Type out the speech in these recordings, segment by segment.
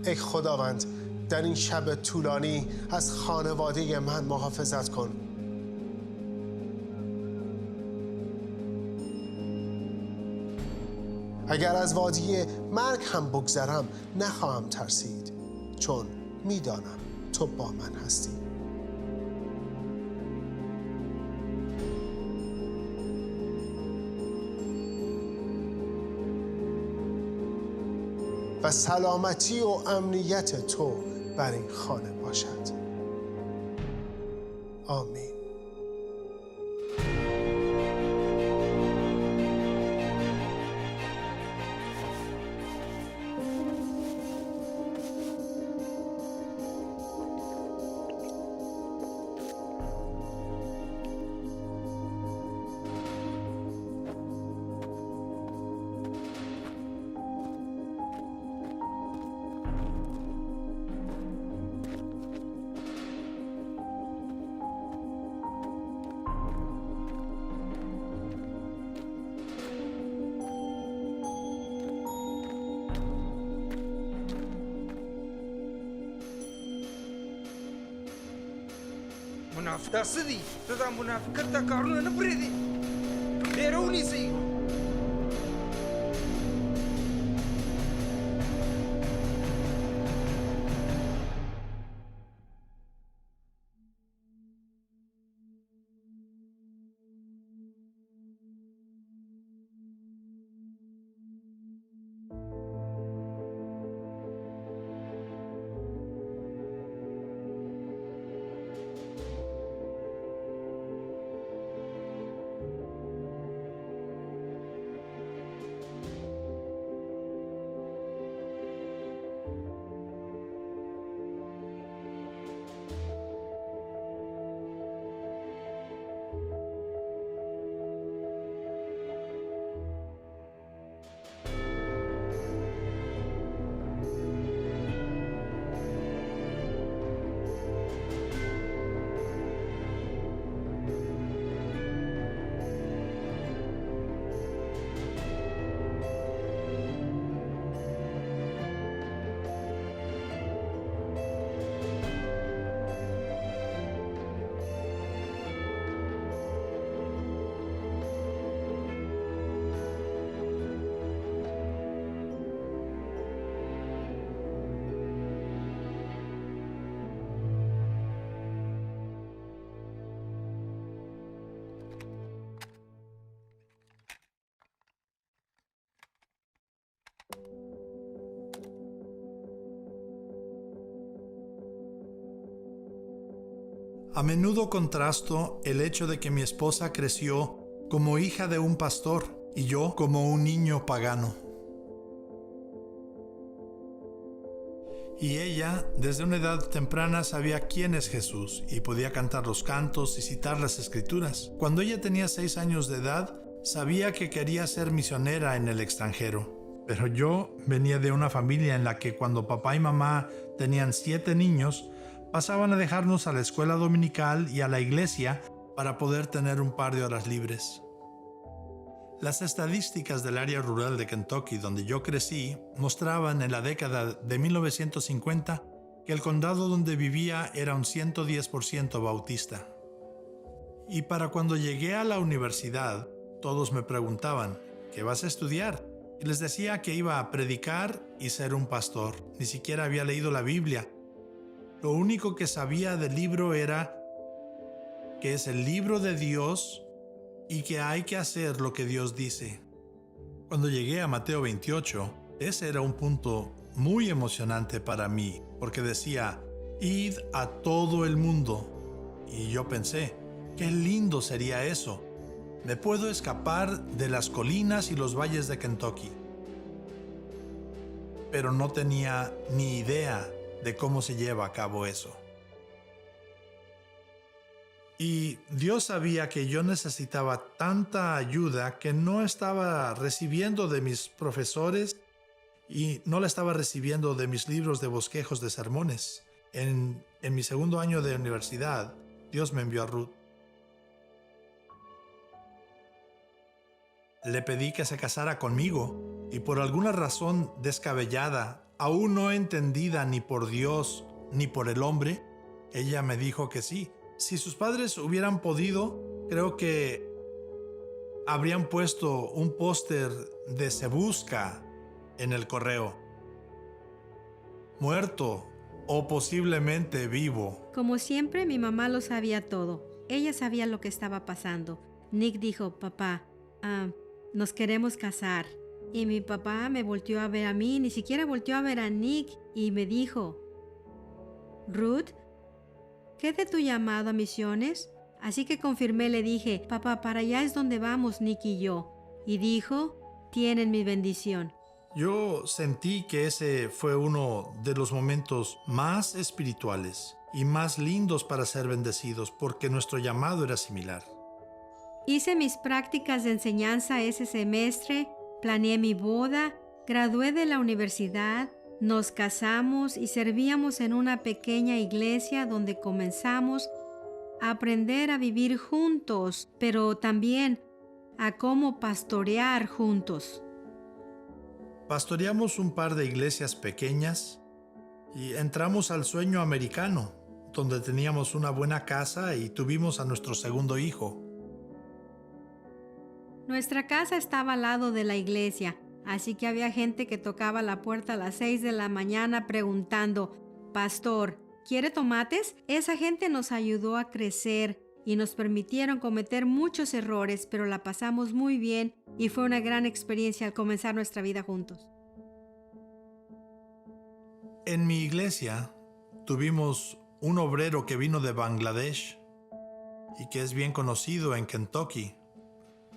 ای خداوند در این شب طولانی از خانواده من محافظت کن. اگر از وادی مرگ هم بگذرم نخواهم ترسید، چون میدانم تو با من هستی. و سلامتی و امنیت تو بر این خانه باشد. آمین. منافق څه دي؟ ته دا منافقت دا کارونه نه پرېږدې. ډېره ونیسئ. A menudo contrasto el hecho de que mi esposa creció como hija de un pastor y yo como un niño pagano. Y ella, desde una edad temprana, sabía quién es Jesús y podía cantar los cantos y citar las escrituras. Cuando ella tenía 6 años de edad, sabía que quería ser misionera en el extranjero. Pero yo venía de una familia en la que cuando papá y mamá tenían 7 niños, pasaban a dejarnos a la escuela dominical y a la iglesia para poder tener un par de horas libres. Las estadísticas del área rural de Kentucky, donde yo crecí, mostraban en la década de 1950 que el condado donde vivía era un 110% bautista. Y para cuando llegué a la universidad, todos me preguntaban, ¿qué vas a estudiar? Y les decía que iba a predicar y ser un pastor. Ni siquiera había leído la Biblia. Lo único que sabía del libro era que es el libro de Dios y que hay que hacer lo que Dios dice. Cuando llegué a Mateo 28, ese era un punto muy emocionante para mí, porque decía, id a todo el mundo. Y yo pensé, qué lindo sería eso. Me puedo escapar de las colinas y los valles de Kentucky. Pero no tenía ni idea de cómo se lleva a cabo eso. Y Dios sabía que yo necesitaba tanta ayuda que no estaba recibiendo de mis profesores y no la estaba recibiendo de mis libros de bosquejos de sermones. En mi segundo año de universidad, Dios me envió a Ruth. Le pedí que se casara conmigo y por alguna razón descabellada, aún no entendida ni por Dios ni por el hombre, ella me dijo que sí. Si sus padres hubieran podido, creo que habrían puesto un póster de Se Busca en el correo. Muerto o posiblemente vivo. Como siempre, mi mamá lo sabía todo. Ella sabía lo que estaba pasando. Nick dijo, papá, nos queremos casar. Y mi papá me volteó a ver a mí, ni siquiera volteó a ver a Nick y me dijo, Ruth, ¿qué de tu llamado a misiones? Así que confirmé, le dije, papá, para allá es donde vamos Nick y yo. Y dijo, tienen mi bendición. Yo sentí que ese fue uno de los momentos más espirituales y más lindos para ser bendecidos, porque nuestro llamado era similar. Hice mis prácticas de enseñanza ese semestre, planeé mi boda, gradué de la universidad, nos casamos y servíamos en una pequeña iglesia donde comenzamos a aprender a vivir juntos, pero también a cómo pastorear juntos. Pastoreamos un par de iglesias pequeñas y entramos al sueño americano, donde teníamos una buena casa y tuvimos a nuestro segundo hijo. Nuestra casa estaba al lado de la iglesia, así que había gente que tocaba la puerta a las 6 de la mañana preguntando, Pastor, ¿quiere tomates? Esa gente nos ayudó a crecer y nos permitieron cometer muchos errores, pero la pasamos muy bien y fue una gran experiencia al comenzar nuestra vida juntos. En mi iglesia tuvimos un obrero que vino de Bangladesh y que es bien conocido en Kentucky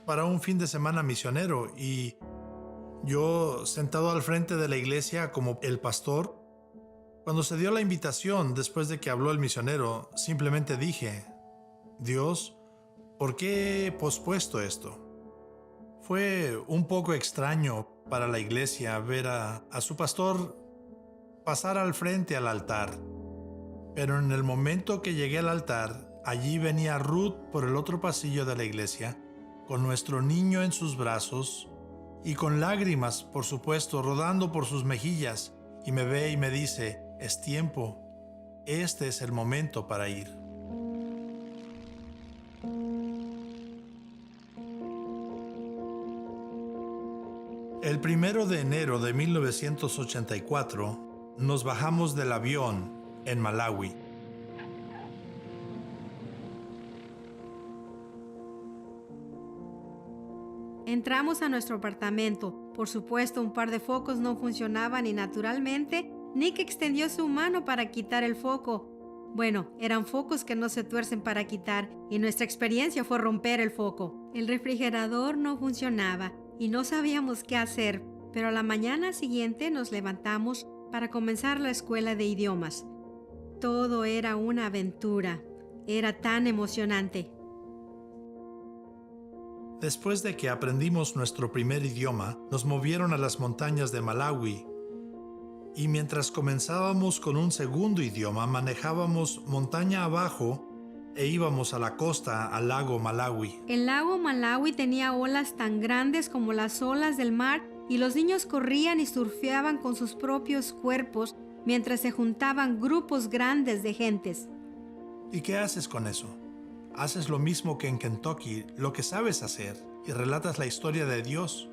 para un fin de semana misionero, y yo, sentado al frente de la iglesia como el pastor, cuando se dio la invitación después de que habló el misionero, simplemente dije, Dios, ¿por qué he pospuesto esto? Fue un poco extraño para la iglesia ver a su pastor pasar al frente al altar, pero en el momento que llegué al altar, allí venía Ruth por el otro pasillo de la iglesia, con nuestro niño en sus brazos y con lágrimas, por supuesto, rodando por sus mejillas, y me ve y me dice, es tiempo, este es el momento para ir. El 1 de enero de 1984 nos bajamos del avión en Malawi. Entramos a nuestro apartamento. Por supuesto, un par de focos no funcionaban y naturalmente, Nick extendió su mano para quitar el foco. Bueno, eran focos que no se tuercen para quitar y nuestra experiencia fue romper el foco. El refrigerador no funcionaba y no sabíamos qué hacer, pero a la mañana siguiente nos levantamos para comenzar la escuela de idiomas. Todo era una aventura. Era tan emocionante. Después de que aprendimos nuestro primer idioma, nos movieron a las montañas de Malawi. Y mientras comenzábamos con un segundo idioma, manejábamos montaña abajo e íbamos a la costa, al lago Malawi. El lago Malawi tenía olas tan grandes como las olas del mar y los niños corrían y surfeaban con sus propios cuerpos mientras se juntaban grupos grandes de gentes. ¿Y qué haces con eso? Haces lo mismo que en Kentucky, lo que sabes hacer, y relatas la historia de Dios.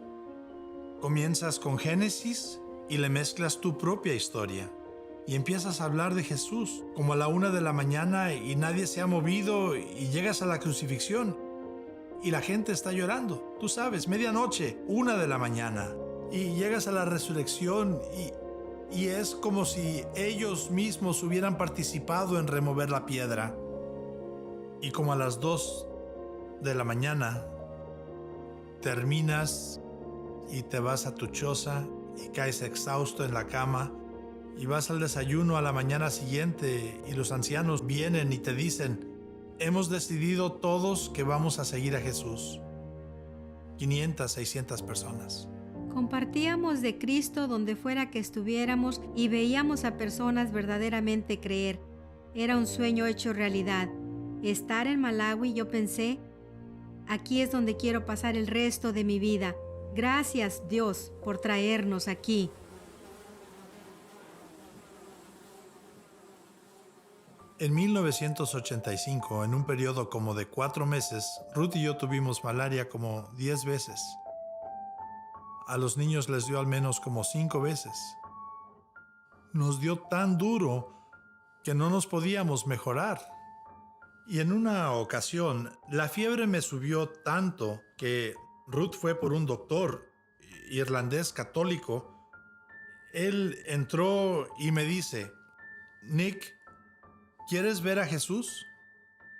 Comienzas con Génesis y le mezclas tu propia historia. Y empiezas a hablar de Jesús, como a la 1 de la mañana y nadie se ha movido, y llegas a la crucifixión. Y la gente está llorando, tú sabes, medianoche, 1 de la mañana. Y llegas a la resurrección y es como si ellos mismos hubieran participado en remover la piedra. Y como a las 2 de la mañana, terminas y te vas a tu choza y caes exhausto en la cama y vas al desayuno a la mañana siguiente y los ancianos vienen y te dicen, hemos decidido todos que vamos a seguir a Jesús. 500, 600 personas. Compartíamos de Cristo donde fuera que estuviéramos y veíamos a personas verdaderamente creer. Era un sueño hecho realidad. Estar en Malawi, yo pensé, aquí es donde quiero pasar el resto de mi vida. Gracias, Dios, por traernos aquí. En 1985, en un periodo como de 4 meses, Ruth y yo tuvimos malaria como 10 veces. A los niños les dio al menos como 5 veces. Nos dio tan duro que no nos podíamos mejorar. Y en una ocasión, la fiebre me subió tanto que Ruth fue por un doctor irlandés católico. Él entró y me dice, Nick, ¿quieres ver a Jesús?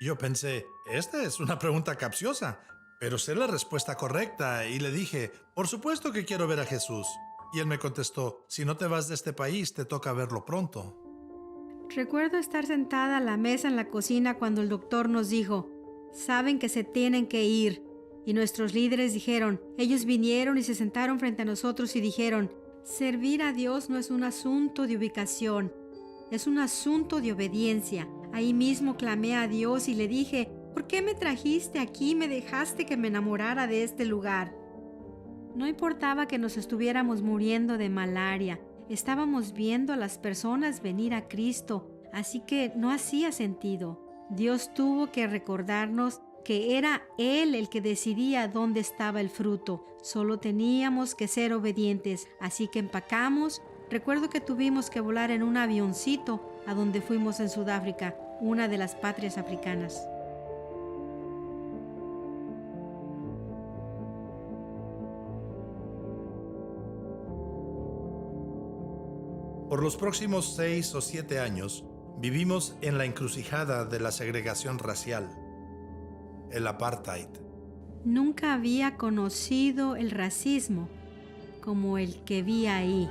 Yo pensé, esta es una pregunta capciosa, pero sé la respuesta correcta y le dije, por supuesto que quiero ver a Jesús. Y él me contestó, si no te vas de este país, te toca verlo pronto. Recuerdo estar sentada a la mesa en la cocina cuando el doctor nos dijo, saben que se tienen que ir. Y nuestros líderes dijeron, ellos vinieron y se sentaron frente a nosotros y dijeron, servir a Dios no es un asunto de ubicación, es un asunto de obediencia. Ahí mismo clamé a Dios y le dije, ¿por qué me trajiste aquí y me dejaste que me enamorara de este lugar? No importaba que nos estuviéramos muriendo de malaria, estábamos viendo a las personas venir a Cristo, así que no hacía sentido. Dios tuvo que recordarnos que era Él el que decidía dónde estaba el fruto. Solo teníamos que ser obedientes, así que empacamos. Recuerdo que tuvimos que volar en un avioncito a donde fuimos en Sudáfrica, una de las patrias africanas. Por los próximos 6 o 7 años, vivimos en la encrucijada de la segregación racial, el apartheid. Nunca había conocido el racismo como el que vi ahí.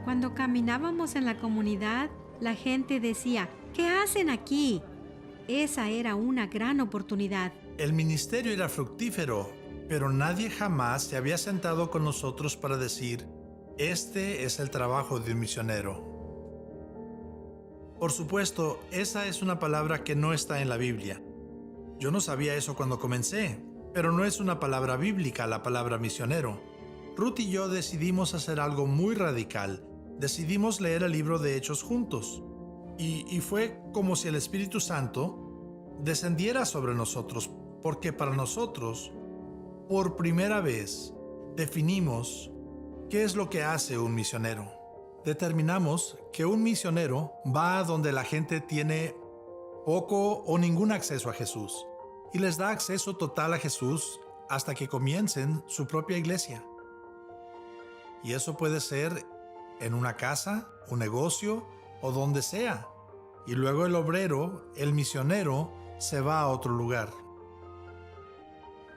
Cuando caminábamos en la comunidad, la gente decía, ¿qué hacen aquí? Esa era una gran oportunidad. El ministerio era fructífero, pero nadie jamás se había sentado con nosotros para decir, este es el trabajo de un misionero. Por supuesto, esa es una palabra que no está en la Biblia. Yo no sabía eso cuando comencé, pero no es una palabra bíblica la palabra misionero. Ruth y yo decidimos hacer algo muy radical. Decidimos leer el libro de Hechos juntos. Y fue como si el Espíritu Santo descendiera sobre nosotros, porque para nosotros, por primera vez, definimos qué es lo que hace un misionero. Determinamos que un misionero va a donde la gente tiene poco o ningún acceso a Jesús y les da acceso total a Jesús hasta que comiencen su propia iglesia. Y eso puede ser en una casa, un negocio o donde sea. Y luego el obrero, el misionero, se va a otro lugar.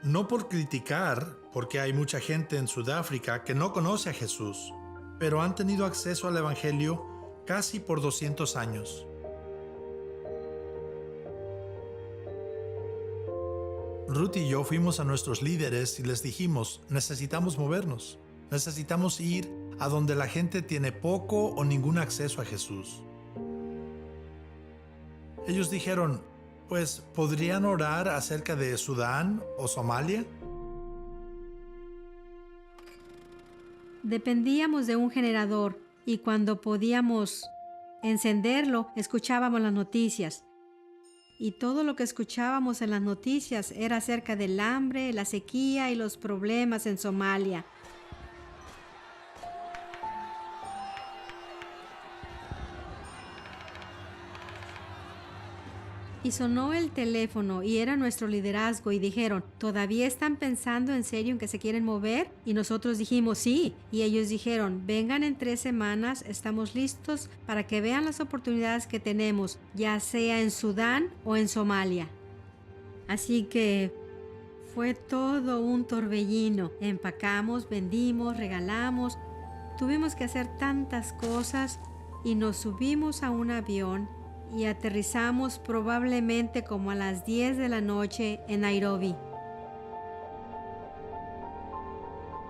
No por criticar, porque hay mucha gente en Sudáfrica que no conoce a Jesús, pero han tenido acceso al Evangelio casi por 200 años. Ruth y yo fuimos a nuestros líderes y les dijimos, necesitamos movernos, necesitamos ir a donde la gente tiene poco o ningún acceso a Jesús. Ellos dijeron, pues, ¿podrían orar acerca de Sudán o Somalia? Dependíamos de un generador y cuando podíamos encenderlo, escuchábamos las noticias. Y todo lo que escuchábamos en las noticias era acerca del hambre, la sequía y los problemas en Somalia. Y sonó el teléfono y era nuestro liderazgo y dijeron, ¿todavía están pensando en serio en que se quieren mover? Y nosotros dijimos sí. Y ellos dijeron, vengan en 3 semanas, estamos listos para que vean las oportunidades que tenemos, ya sea en Sudán o en Somalia. Así que fue todo un torbellino. Empacamos, vendimos, regalamos. Tuvimos que hacer tantas cosas y nos subimos a un avión y aterrizamos probablemente como a las 10 de la noche en Nairobi.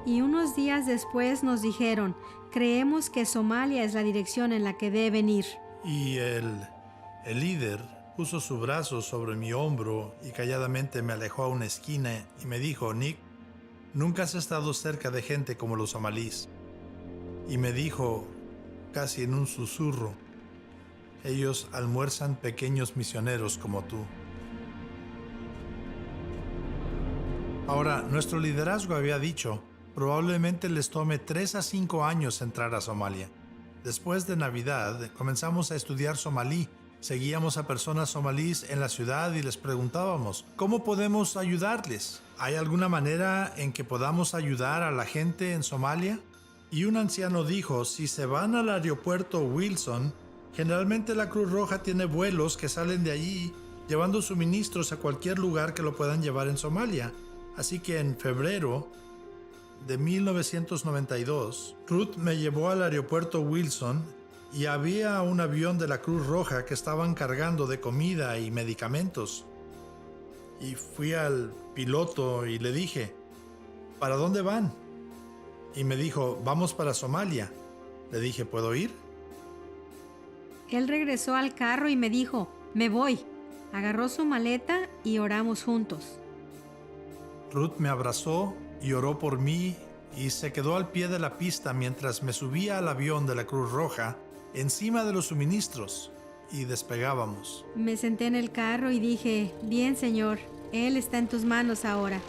Y unos días después nos dijeron, creemos que Somalia es la dirección en la que deben ir. Y el líder puso su brazo sobre mi hombro y calladamente me alejó a una esquina y me dijo, Nick, nunca has estado cerca de gente como los somalíes. Y me dijo, casi en un susurro, ellos almuerzan pequeños misioneros como tú. Ahora, nuestro liderazgo había dicho, probablemente les tome 3 a 5 años entrar a Somalia. Después de Navidad, comenzamos a estudiar somalí. Seguíamos a personas somalíes en la ciudad y les preguntábamos, ¿cómo podemos ayudarles? ¿Hay alguna manera en que podamos ayudar a la gente en Somalia? Y un anciano dijo, si se van al aeropuerto Wilson, generalmente la Cruz Roja tiene vuelos que salen de allí llevando suministros a cualquier lugar que lo puedan llevar en Somalia. Así que en febrero de 1992, Ruth me llevó al aeropuerto Wilson y había un avión de la Cruz Roja que estaban cargando de comida y medicamentos. Y fui al piloto y le dije, ¿para dónde van? Y me dijo, vamos para Somalia. Le dije, ¿puedo ir? Él regresó al carro y me dijo, me voy. Agarró su maleta y oramos juntos. Ruth me abrazó y oró por mí y se quedó al pie de la pista mientras me subía al avión de la Cruz Roja encima de los suministros y despegábamos. Me senté en el carro y dije, bien, Señor, Él está en tus manos ahora.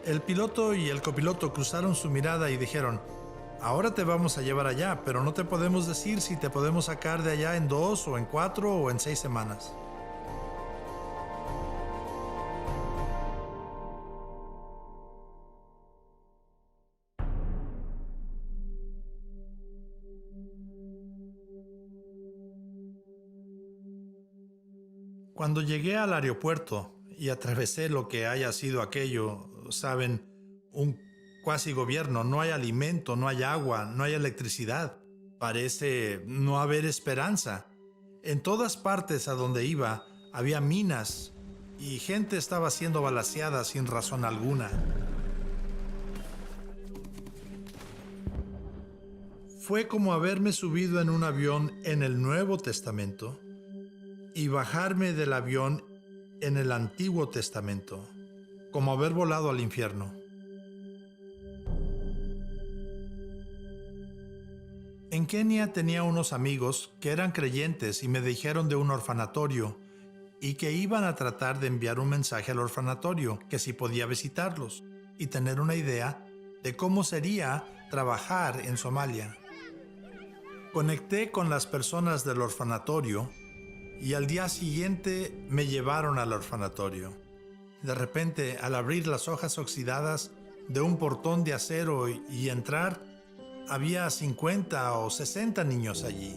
El piloto y el copiloto cruzaron su mirada y dijeron, ahora te vamos a llevar allá, pero no te podemos decir si te podemos sacar de allá en 2 o en 4 o en 6 semanas. Cuando llegué al aeropuerto y atravesé lo que haya sido aquello, saben, un cuasi gobierno, no hay alimento, no hay agua, no hay electricidad. Parece no haber esperanza. En todas partes a donde iba había minas y gente estaba siendo balaceada sin razón alguna. Fue como haberme subido en un avión en el Nuevo Testamento y bajarme del avión en el Antiguo Testamento, como haber volado al infierno. En Kenia tenía unos amigos que eran creyentes y me dijeron de un orfanatorio y que iban a tratar de enviar un mensaje al orfanatorio, que si podía visitarlos y tener una idea de cómo sería trabajar en Somalia. Conecté con las personas del orfanatorio y al día siguiente me llevaron al orfanatorio. De repente, al abrir las hojas oxidadas de un portón de acero y entrar, había 50 o 60 niños allí.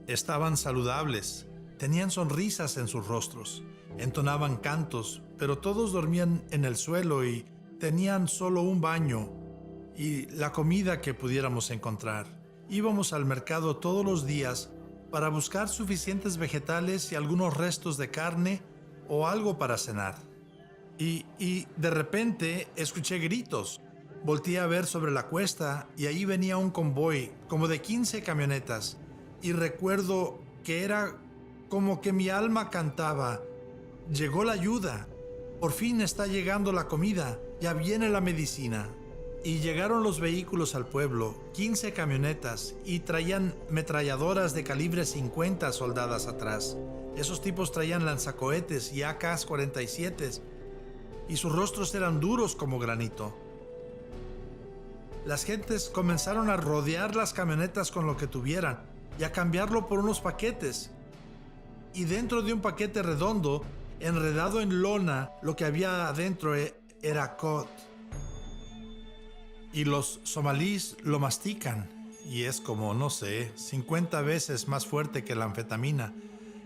Estaban saludables, tenían sonrisas en sus rostros, entonaban cantos, pero todos dormían en el suelo y tenían solo un baño y la comida que pudiéramos encontrar. Íbamos al mercado todos los días para buscar suficientes vegetales y algunos restos de carne o algo para cenar. Y de repente escuché gritos. Volteé a ver sobre la cuesta y ahí venía un convoy como de 15 camionetas y recuerdo que era como que mi alma cantaba, llegó la ayuda, por fin está llegando la comida, ya viene la medicina. Y llegaron los vehículos al pueblo, 15 camionetas, y traían metralladoras de calibre 50 soldadas atrás. Esos tipos traían lanzacohetes y AK-47 y sus rostros eran duros como granito. Las gentes comenzaron a rodear las camionetas con lo que tuvieran y a cambiarlo por unos paquetes. Y dentro de un paquete redondo, enredado en lona, lo que había adentro era cod. Y los somalíes lo mastican y es como, no sé, 50 veces más fuerte que la anfetamina.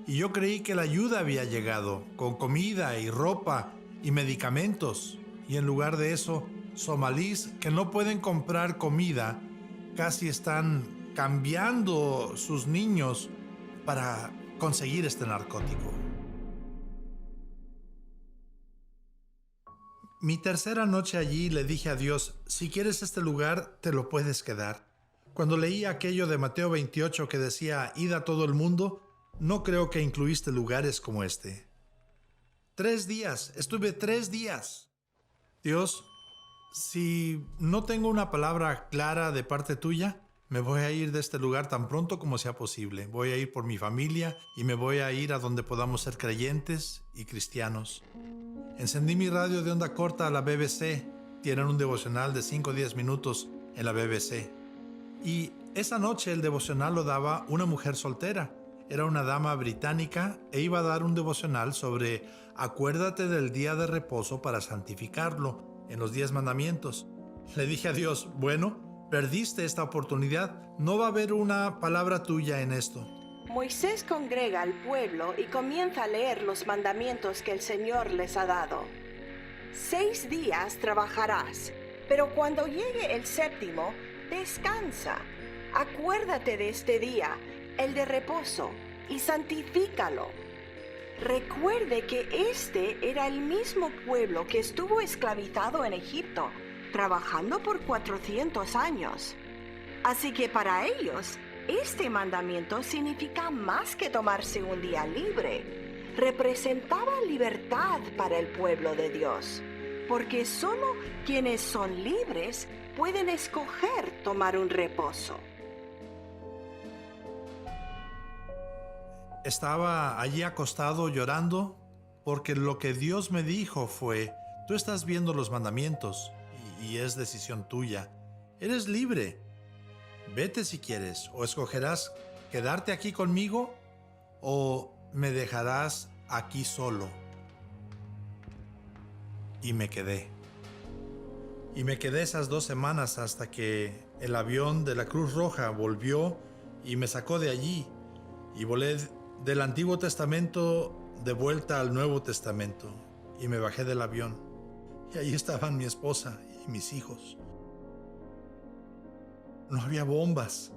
Y yo creí que la ayuda había llegado, con comida y ropa y medicamentos. Y en lugar de eso, somalíes que no pueden comprar comida, casi están cambiando sus niños para conseguir este narcótico. Mi tercera noche allí le dije a Dios, si quieres este lugar, te lo puedes quedar. Cuando leí aquello de Mateo 28 que decía, id a todo el mundo, no creo que incluiste lugares como este. 3 días. Estuve 3 días. Dios, si no tengo una palabra clara de parte tuya, me voy a ir de este lugar tan pronto como sea posible. Voy a ir por mi familia y me voy a ir a donde podamos ser creyentes y cristianos. Encendí mi radio de onda corta a la BBC. Tienen un devocional de 5 o 10 minutos en la BBC. Y esa noche el devocional lo daba una mujer soltera. Era una dama británica e iba a dar un devocional sobre acuérdate del día de reposo para santificarlo en los 10 mandamientos. Le dije a Dios, bueno, perdiste esta oportunidad. No va a haber una palabra tuya en esto. Moisés congrega al pueblo y comienza a leer los mandamientos que el Señor les ha dado. 6 días trabajarás, pero cuando llegue el 7º, descansa. Acuérdate de este día, el de reposo, y santifícalo. Recuerde que este era el mismo pueblo que estuvo esclavizado en Egipto, trabajando por 400 años. Así que para ellos, este mandamiento significa más que tomarse un día libre. Representaba libertad para el pueblo de Dios, porque solo quienes son libres pueden escoger tomar un reposo. Estaba allí acostado llorando porque lo que Dios me dijo fue, tú estás viendo los mandamientos y es decisión tuya. Eres libre. Vete si quieres, o escogerás quedarte aquí conmigo o me dejarás aquí solo. Y me quedé. Y me quedé esas 2 semanas hasta que el avión de la Cruz Roja volvió y me sacó de allí. Y volé del Antiguo Testamento de vuelta al Nuevo Testamento. Y me bajé del avión. Y ahí estaban mi esposa y mis hijos. No había bombas.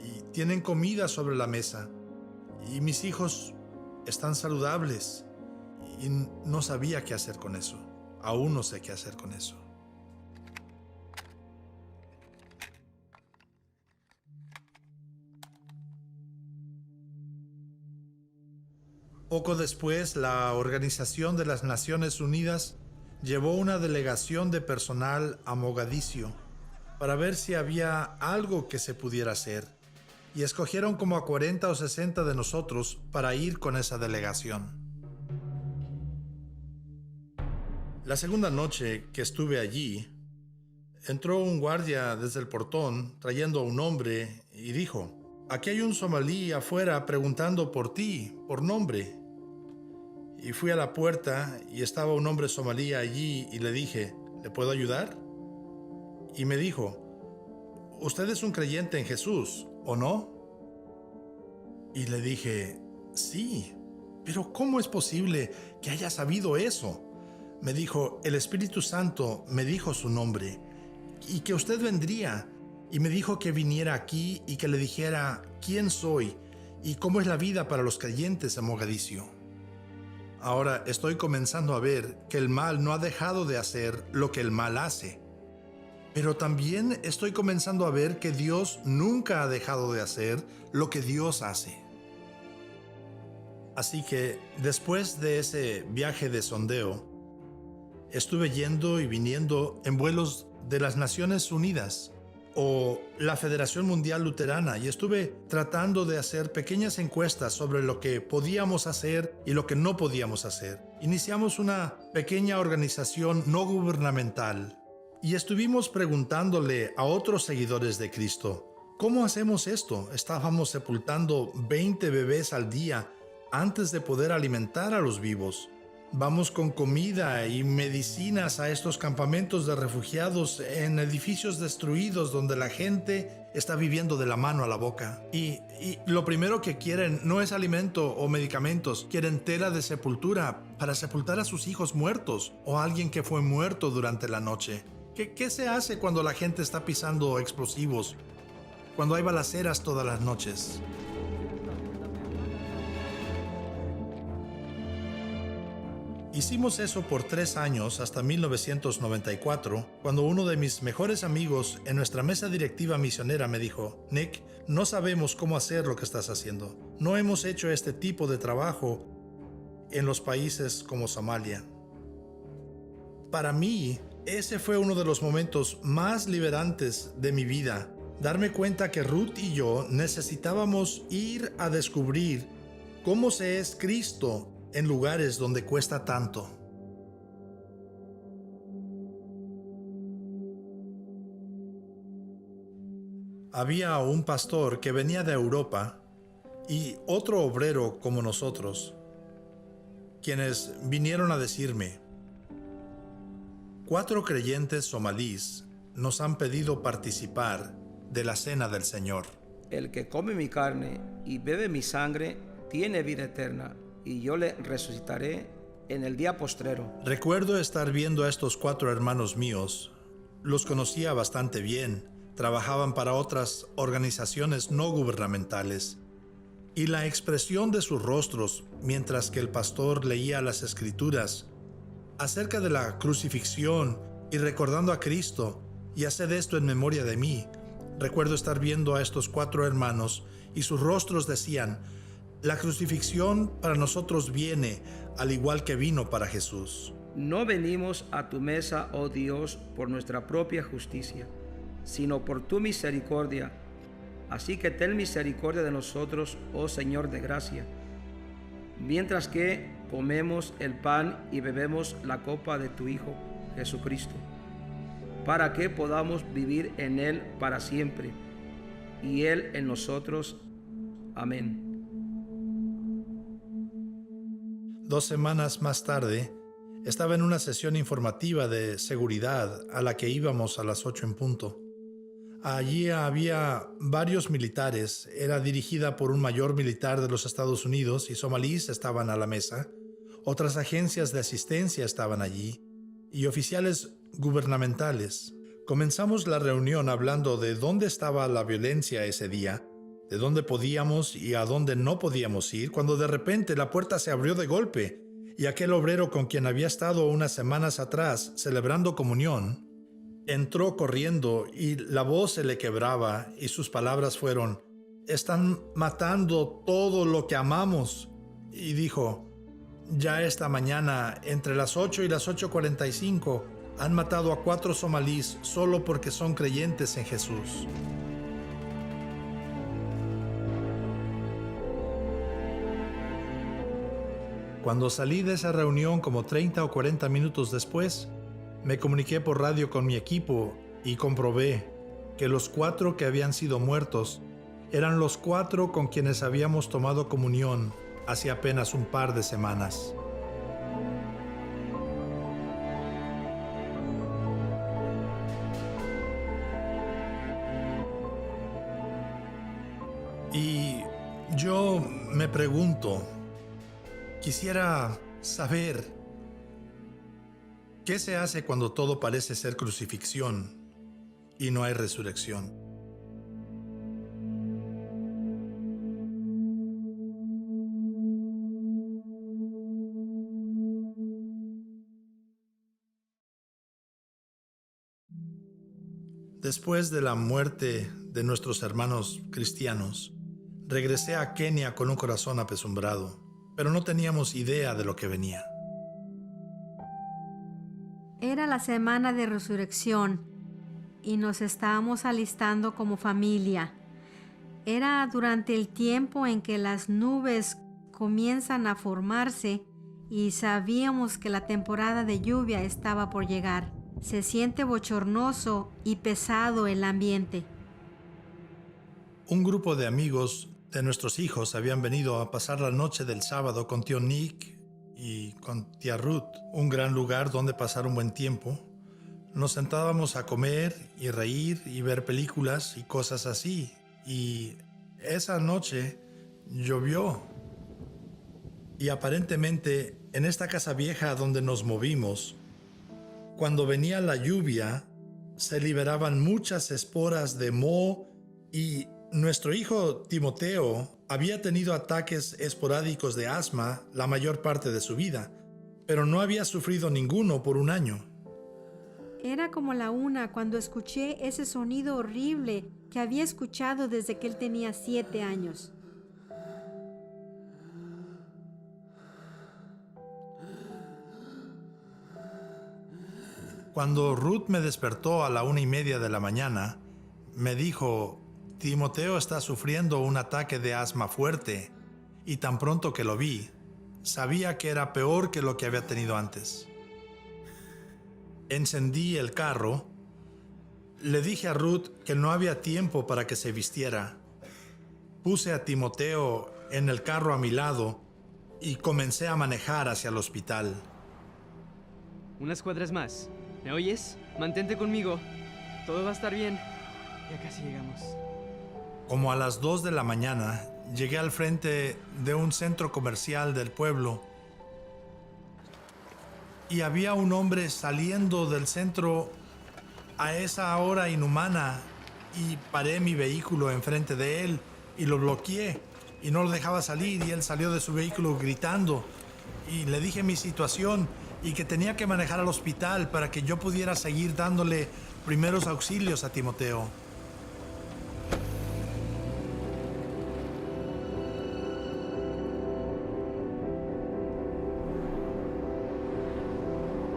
Y tienen comida sobre la mesa. Y mis hijos están saludables. Y no sabía qué hacer con eso. Aún no sé qué hacer con eso. Poco después, la Organización de las Naciones Unidas llevó una delegación de personal a Mogadiscio para ver si había algo que se pudiera hacer, y escogieron como a 40 o 60 de nosotros para ir con esa delegación. La segunda noche que estuve allí, entró un guardia desde el portón trayendo a un hombre y dijo, aquí hay un somalí afuera preguntando por ti, por nombre. Y fui a la puerta y estaba un hombre somalí allí y le dije, ¿le puedo ayudar? Y me dijo, ¿usted es un creyente en Jesús, o no? Y le dije, sí, pero ¿cómo es posible que haya sabido eso? Me dijo, el Espíritu Santo me dijo su nombre y que usted vendría. Y me dijo que viniera aquí y que le dijera quién soy y cómo es la vida para los creyentes en Mogadiscio. Ahora estoy comenzando a ver que el mal no ha dejado de hacer lo que el mal hace. Pero también estoy comenzando a ver que Dios nunca ha dejado de hacer lo que Dios hace. Así que después de ese viaje de sondeo, estuve yendo y viniendo en vuelos de las Naciones Unidas o la Federación Mundial Luterana y estuve tratando de hacer pequeñas encuestas sobre lo que podíamos hacer y lo que no podíamos hacer. Iniciamos una pequeña organización no gubernamental y estuvimos preguntándole a otros seguidores de Cristo, ¿cómo hacemos esto? Estábamos sepultando 20 bebés al día antes de poder alimentar a los vivos. Vamos con comida y medicinas a estos campamentos de refugiados en edificios destruidos donde la gente está viviendo de la mano a la boca. Y lo primero que quieren no es alimento o medicamentos, quieren tela de sepultura para sepultar a sus hijos muertos o a alguien que fue muerto durante la noche. ¿Qué se hace cuando la gente está pisando explosivos? Cuando hay balaceras todas las noches. Hicimos eso por 3 años hasta 1994, cuando uno de mis mejores amigos en nuestra mesa directiva misionera me dijo, Nick, no sabemos cómo hacer lo que estás haciendo. No hemos hecho este tipo de trabajo en los países como Somalia. Para mí, ese fue uno de los momentos más liberantes de mi vida, darme cuenta que Ruth y yo necesitábamos ir a descubrir cómo se es Cristo en lugares donde cuesta tanto. Había un pastor que venía de Europa y otro obrero como nosotros, quienes vinieron a decirme: 4 creyentes somalíes nos han pedido participar de la cena del Señor. El que come mi carne y bebe mi sangre tiene vida eterna, y yo le resucitaré en el día postrero. Recuerdo estar viendo a estos 4 hermanos míos. Los conocía bastante bien, trabajaban para otras organizaciones no gubernamentales, y la expresión de sus rostros mientras que el pastor leía las Escrituras acerca de la crucifixión y recordando a Cristo, y haced esto en memoria de mí. Recuerdo estar viendo a estos 4 hermanos y sus rostros decían: la crucifixión para nosotros viene, al igual que vino para Jesús. No venimos a tu mesa, oh Dios, por nuestra propia justicia, sino por tu misericordia. Así que ten misericordia de nosotros, oh Señor de gracia, mientras que comemos el pan y bebemos la copa de tu Hijo Jesucristo, para que podamos vivir en Él para siempre, y Él en nosotros. Amén. 2 semanas más tarde, estaba en una sesión informativa de seguridad a la que íbamos a las 8 en punto. Allí había varios militares, era dirigida por un mayor militar de los Estados Unidos y somalíes estaban a la mesa. Otras agencias de asistencia estaban allí y oficiales gubernamentales. Comenzamos la reunión hablando de dónde estaba la violencia ese día, de dónde podíamos y a dónde no podíamos ir, cuando de repente la puerta se abrió de golpe y aquel obrero con quien había estado unas semanas atrás celebrando comunión entró corriendo y la voz se le quebraba y sus palabras fueron: están matando todo lo que amamos. Y dijo: ya esta mañana, entre las 8 y las 8:45, han matado a 4 somalíes solo porque son creyentes en Jesús. Cuando salí de esa reunión como 30 o 40 minutos después, me comuniqué por radio con mi equipo y comprobé que los 4 que habían sido muertos eran los 4 con quienes habíamos tomado comunión hace apenas un par de semanas. Y yo me pregunto, quisiera saber, ¿qué se hace cuando todo parece ser crucifixión y no hay resurrección? Después de la muerte de nuestros hermanos cristianos, regresé a Kenia con un corazón apesumbrado, pero no teníamos idea de lo que venía. Era la semana de resurrección y nos estábamos alistando como familia. Era durante el tiempo en que las nubes comienzan a formarse y sabíamos que la temporada de lluvia estaba por llegar. Se siente bochornoso y pesado el ambiente. Un grupo de amigos de nuestros hijos habían venido a pasar la noche del sábado con tío Nick y con tía Ruth, un gran lugar donde pasar un buen tiempo. Nos sentábamos a comer y reír y ver películas y cosas así. Y esa noche llovió. Y aparentemente en esta casa vieja donde nos movimos, cuando venía la lluvia, se liberaban muchas esporas de moho y nuestro hijo Timoteo había tenido ataques esporádicos de asma la mayor parte de su vida, pero no había sufrido ninguno por un año. Era como la 1 cuando escuché ese sonido horrible que había escuchado desde que él tenía 7 años. Cuando Ruth me despertó a la 1:30 de la mañana, me dijo: Timoteo está sufriendo un ataque de asma fuerte, y tan pronto que lo vi, sabía que era peor que lo que había tenido antes. Encendí el carro. Le dije a Ruth que no había tiempo para que se vistiera. Puse a Timoteo en el carro a mi lado y comencé a manejar hacia el hospital. Unas cuadras más. ¿Me oyes? Mantente conmigo. Todo va a estar bien. Ya casi llegamos. Como a las 2 de la mañana, llegué al frente de un centro comercial del pueblo y había un hombre saliendo del centro a esa hora inhumana y paré mi vehículo enfrente de él y lo bloqueé y no lo dejaba salir, y él salió de su vehículo gritando, y le dije mi situación y que tenía que manejar al hospital para que yo pudiera seguir dándole primeros auxilios a Timoteo.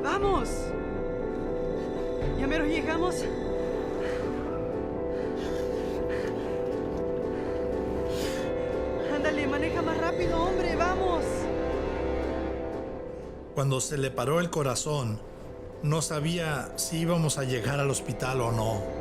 ¡Vamos! ¿Ya mero llegamos? Ándale, maneja más rápido, hombre, vamos. Cuando se le paró el corazón, no sabía si íbamos a llegar al hospital o no.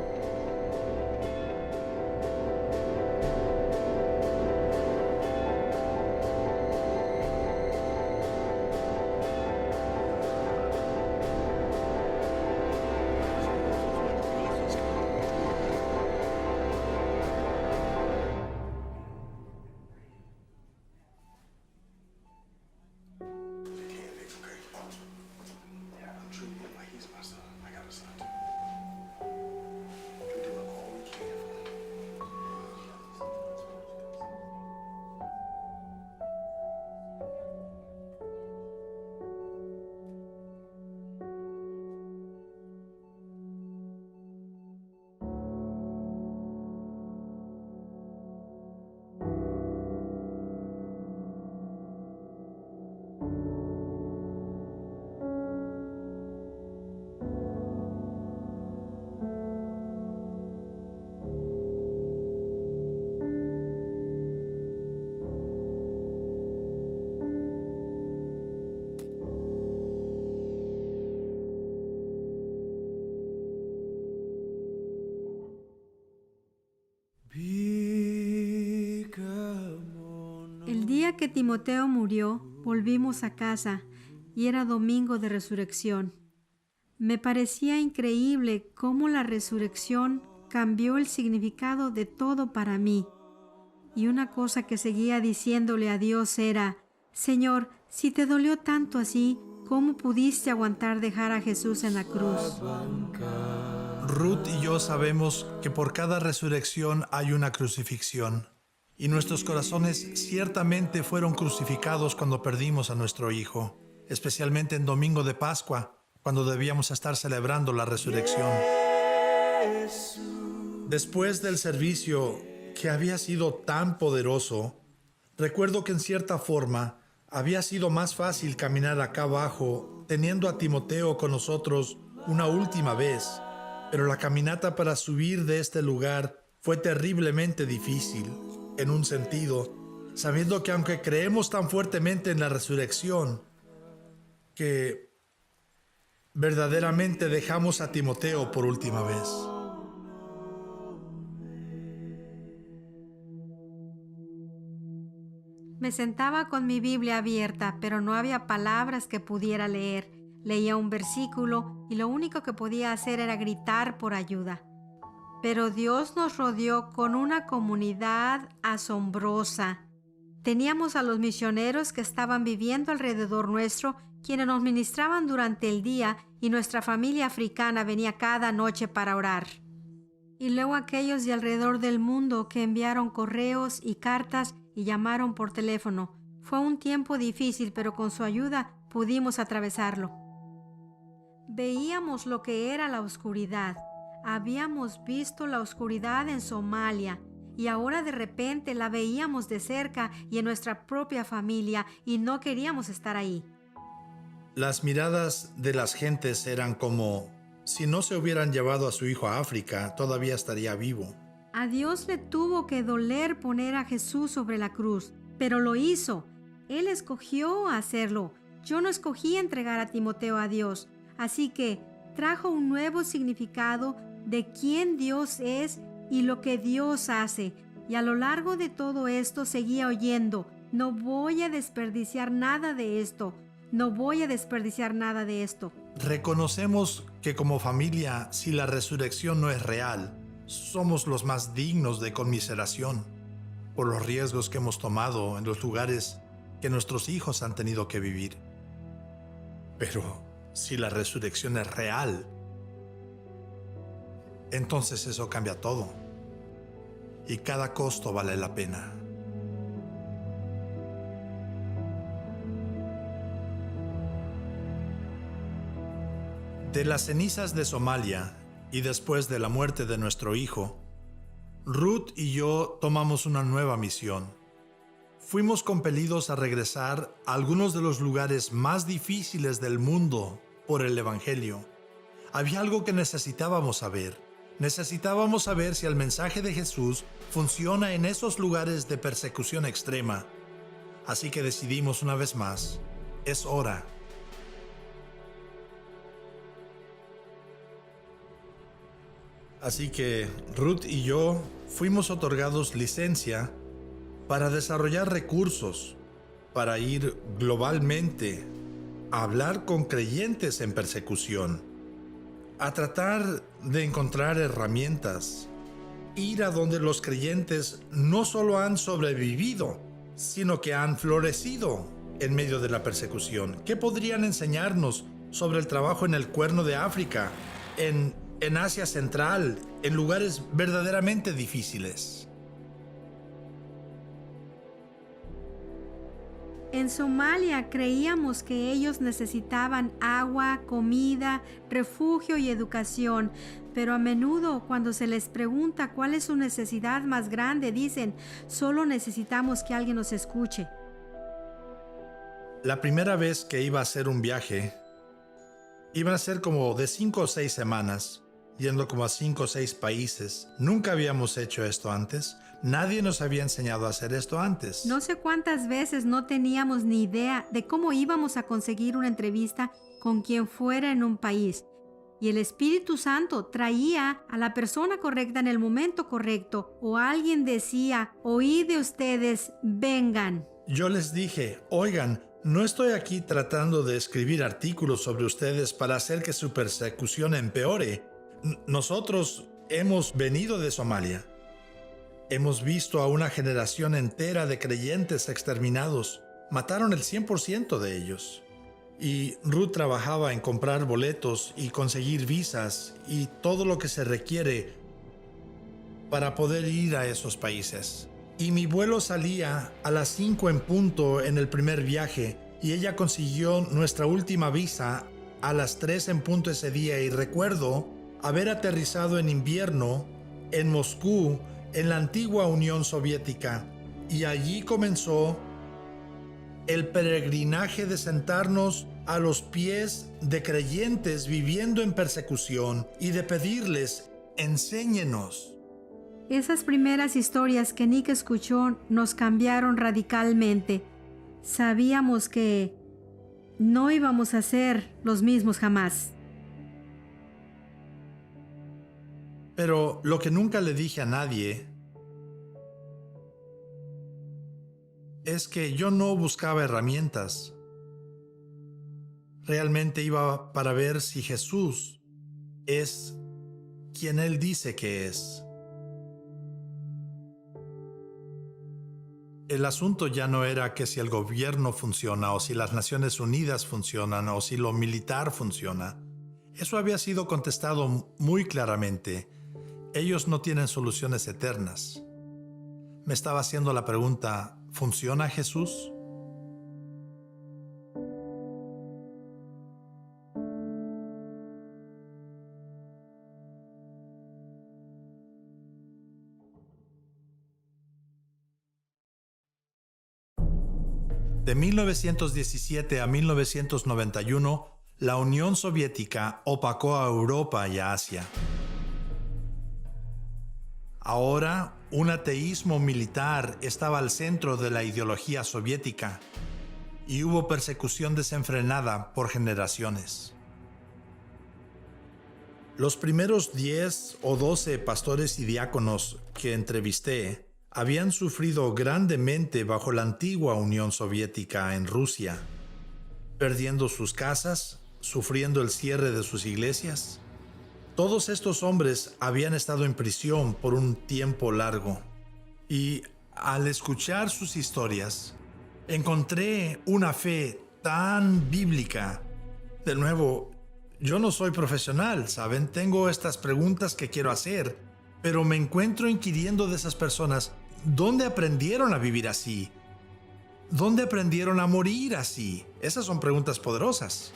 El día que Timoteo murió, volvimos a casa y era domingo de resurrección. Me parecía increíble cómo la resurrección cambió el significado de todo para mí. Y una cosa que seguía diciéndole a Dios era: Señor, si te dolió tanto así, ¿cómo pudiste aguantar dejar a Jesús en la cruz? Ruth y yo sabemos que por cada resurrección hay una crucifixión, y nuestros corazones ciertamente fueron crucificados cuando perdimos a nuestro hijo, especialmente en Domingo de Pascua, cuando debíamos estar celebrando la resurrección. Después del servicio, que había sido tan poderoso, recuerdo que en cierta forma había sido más fácil caminar acá abajo, teniendo a Timoteo con nosotros una última vez, pero la caminata para subir de este lugar fue terriblemente difícil, en un sentido, sabiendo que aunque creemos tan fuertemente en la resurrección, que verdaderamente dejamos a Timoteo por última vez. Me sentaba con mi Biblia abierta, pero no había palabras que pudiera leer. Leía un versículo y lo único que podía hacer era gritar por ayuda. Pero Dios nos rodeó con una comunidad asombrosa. Teníamos a los misioneros que estaban viviendo alrededor nuestro, quienes nos ministraban durante el día, y nuestra familia africana venía cada noche para orar. Y luego aquellos de alrededor del mundo que enviaron correos y cartas y llamaron por teléfono. Fue un tiempo difícil, pero con su ayuda pudimos atravesarlo. Veíamos lo que era la oscuridad. Habíamos visto la oscuridad en Somalia y ahora de repente la veíamos de cerca y en nuestra propia familia, y no queríamos estar ahí. Las miradas de las gentes eran como si no se hubieran llevado a su hijo a África, todavía estaría vivo. A Dios le tuvo que doler poner a Jesús sobre la cruz, pero lo hizo. Él escogió hacerlo. Yo no escogí entregar a Timoteo a Dios. Así que trajo un nuevo significado de quién Dios es y lo que Dios hace. Y a lo largo de todo esto seguía oyendo: no voy a desperdiciar nada de esto. No voy a desperdiciar nada de esto. Reconocemos que como familia, si la resurrección no es real, somos los más dignos de conmiseración por los riesgos que hemos tomado en los lugares que nuestros hijos han tenido que vivir. Pero si la resurrección es real, entonces eso cambia todo. Y cada costo vale la pena. De las cenizas de Somalia y después de la muerte de nuestro hijo, Ruth y yo tomamos una nueva misión. Fuimos compelidos a regresar a algunos de los lugares más difíciles del mundo por el Evangelio. Había algo que necesitábamos saber. Necesitábamos saber si el mensaje de Jesús funciona en esos lugares de persecución extrema. Así que decidimos una vez más: es hora. Así que Ruth y yo fuimos otorgados licencia para desarrollar recursos, para ir globalmente a hablar con creyentes en persecución, a tratar de encontrar herramientas, ir a donde los creyentes no solo han sobrevivido, sino que han florecido en medio de la persecución. ¿Qué podrían enseñarnos sobre el trabajo en el Cuerno de África, en Asia Central, en lugares verdaderamente difíciles? En Somalia creíamos que ellos necesitaban agua, comida, refugio y educación, pero a menudo cuando se les pregunta cuál es su necesidad más grande, dicen: solo necesitamos que alguien nos escuche. La primera vez que iba a hacer un viaje, iba a ser como de 5 o 6 semanas, yendo como a 5 o 6 países. Nunca habíamos hecho esto antes. Nadie nos había enseñado a hacer esto antes. No sé cuántas veces no teníamos ni idea de cómo íbamos a conseguir una entrevista con quien fuera en un país. Y el Espíritu Santo traía a la persona correcta en el momento correcto. O alguien decía: oíd de ustedes, vengan. Yo les dije: oigan, no estoy aquí tratando de escribir artículos sobre ustedes para hacer que su persecución empeore. Nosotros hemos venido de Somalia. Hemos visto a una generación entera de creyentes exterminados. Mataron el 100% de ellos. Y Ruth trabajaba en comprar boletos y conseguir visas y todo lo que se requiere para poder ir a esos países. Y mi vuelo salía a las 5 en punto en el primer viaje y ella consiguió nuestra última visa a las 3 en punto ese día. Y recuerdo haber aterrizado en invierno en Moscú, en la antigua Unión Soviética, y allí comenzó el peregrinaje de sentarnos a los pies de creyentes viviendo en persecución y de pedirles: enséñenos. Esas primeras historias que Nick escuchó nos cambiaron radicalmente. Sabíamos que no íbamos a ser los mismos jamás. Pero lo que nunca le dije a nadie es que yo no buscaba herramientas. Realmente iba para ver si Jesús es quien Él dice que es. El asunto ya no era que si el gobierno funciona o si las Naciones Unidas funcionan o si lo militar funciona. Eso había sido contestado muy claramente. Ellos no tienen soluciones eternas. Me estaba haciendo la pregunta: ¿funciona Jesús? De 1917 a 1991, la Unión Soviética opacó a Europa y a Asia. Ahora, un ateísmo militar estaba al centro de la ideología soviética y hubo persecución desenfrenada por generaciones. Los primeros 10 o 12 pastores y diáconos que entrevisté habían sufrido grandemente bajo la antigua Unión Soviética en Rusia, perdiendo sus casas, sufriendo el cierre de sus iglesias. Todos estos hombres habían estado en prisión por un tiempo largo y al escuchar sus historias encontré una fe tan bíblica. De nuevo, yo no soy profesional, ¿saben? Tengo estas preguntas que quiero hacer, pero me encuentro inquiriendo de esas personas, ¿dónde aprendieron a vivir así? ¿Dónde aprendieron a morir así? Esas son preguntas poderosas.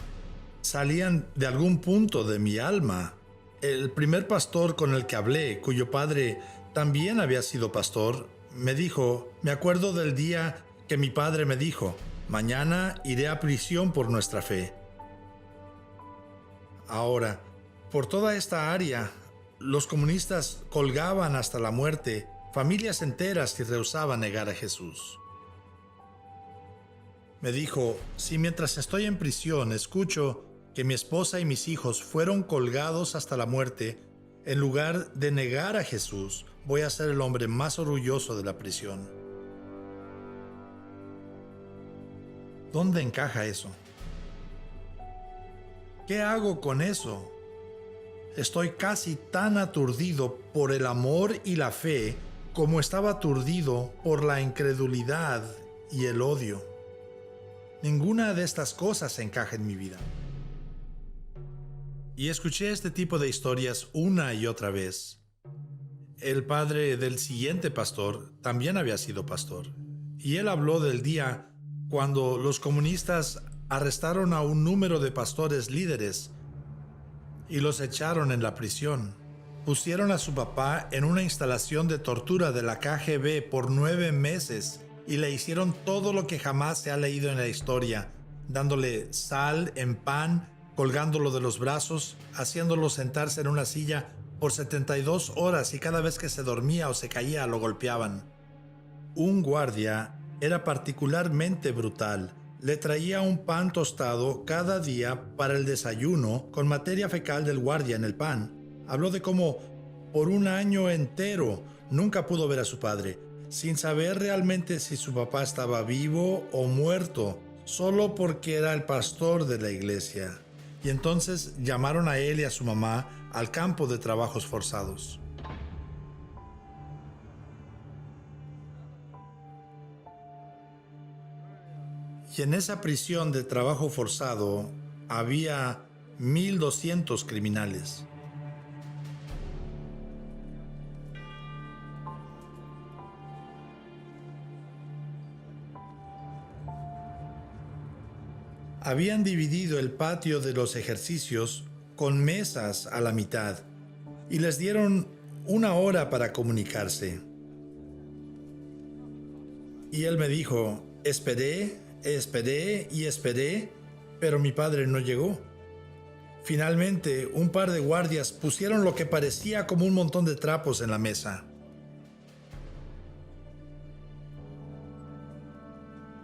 Salían de algún punto de mi alma. El primer pastor con el que hablé, cuyo padre también había sido pastor, me dijo, me acuerdo del día que mi padre me dijo, mañana iré a prisión por nuestra fe. Ahora, por toda esta área, los comunistas colgaban hasta la muerte familias enteras que rehusaban negar a Jesús. Me dijo, si mientras estoy en prisión escucho que mi esposa y mis hijos fueron colgados hasta la muerte, en lugar de negar a Jesús, voy a ser el hombre más orgulloso de la prisión. ¿Dónde encaja eso? ¿Qué hago con eso? Estoy casi tan aturdido por el amor y la fe como estaba aturdido por la incredulidad y el odio. Ninguna de estas cosas encaja en mi vida. Y escuché este tipo de historias una y otra vez. El padre del siguiente pastor también había sido pastor, y él habló del día cuando los comunistas arrestaron a un número de pastores líderes y los echaron en la prisión. Pusieron a su papá en una instalación de tortura de la KGB por 9 meses y le hicieron todo lo que jamás se ha leído en la historia, dándole sal en pan, colgándolo de los brazos, haciéndolo sentarse en una silla por 72 horas y cada vez que se dormía o se caía lo golpeaban. Un guardia era particularmente brutal. Le traía un pan tostado cada día para el desayuno con materia fecal del guardia en el pan. Habló de cómo por un año entero nunca pudo ver a su padre, sin saber realmente si su papá estaba vivo o muerto, solo porque era el pastor de la iglesia. Y entonces llamaron a él y a su mamá al campo de trabajos forzados. Y en esa prisión de trabajo forzado había 1,200 criminales. Habían dividido el patio de los ejercicios con mesas a la mitad y les dieron 1 hora para comunicarse. Y él me dijo, esperé, pero mi padre no llegó. Finalmente, un par de guardias pusieron lo que parecía como un montón de trapos en la mesa.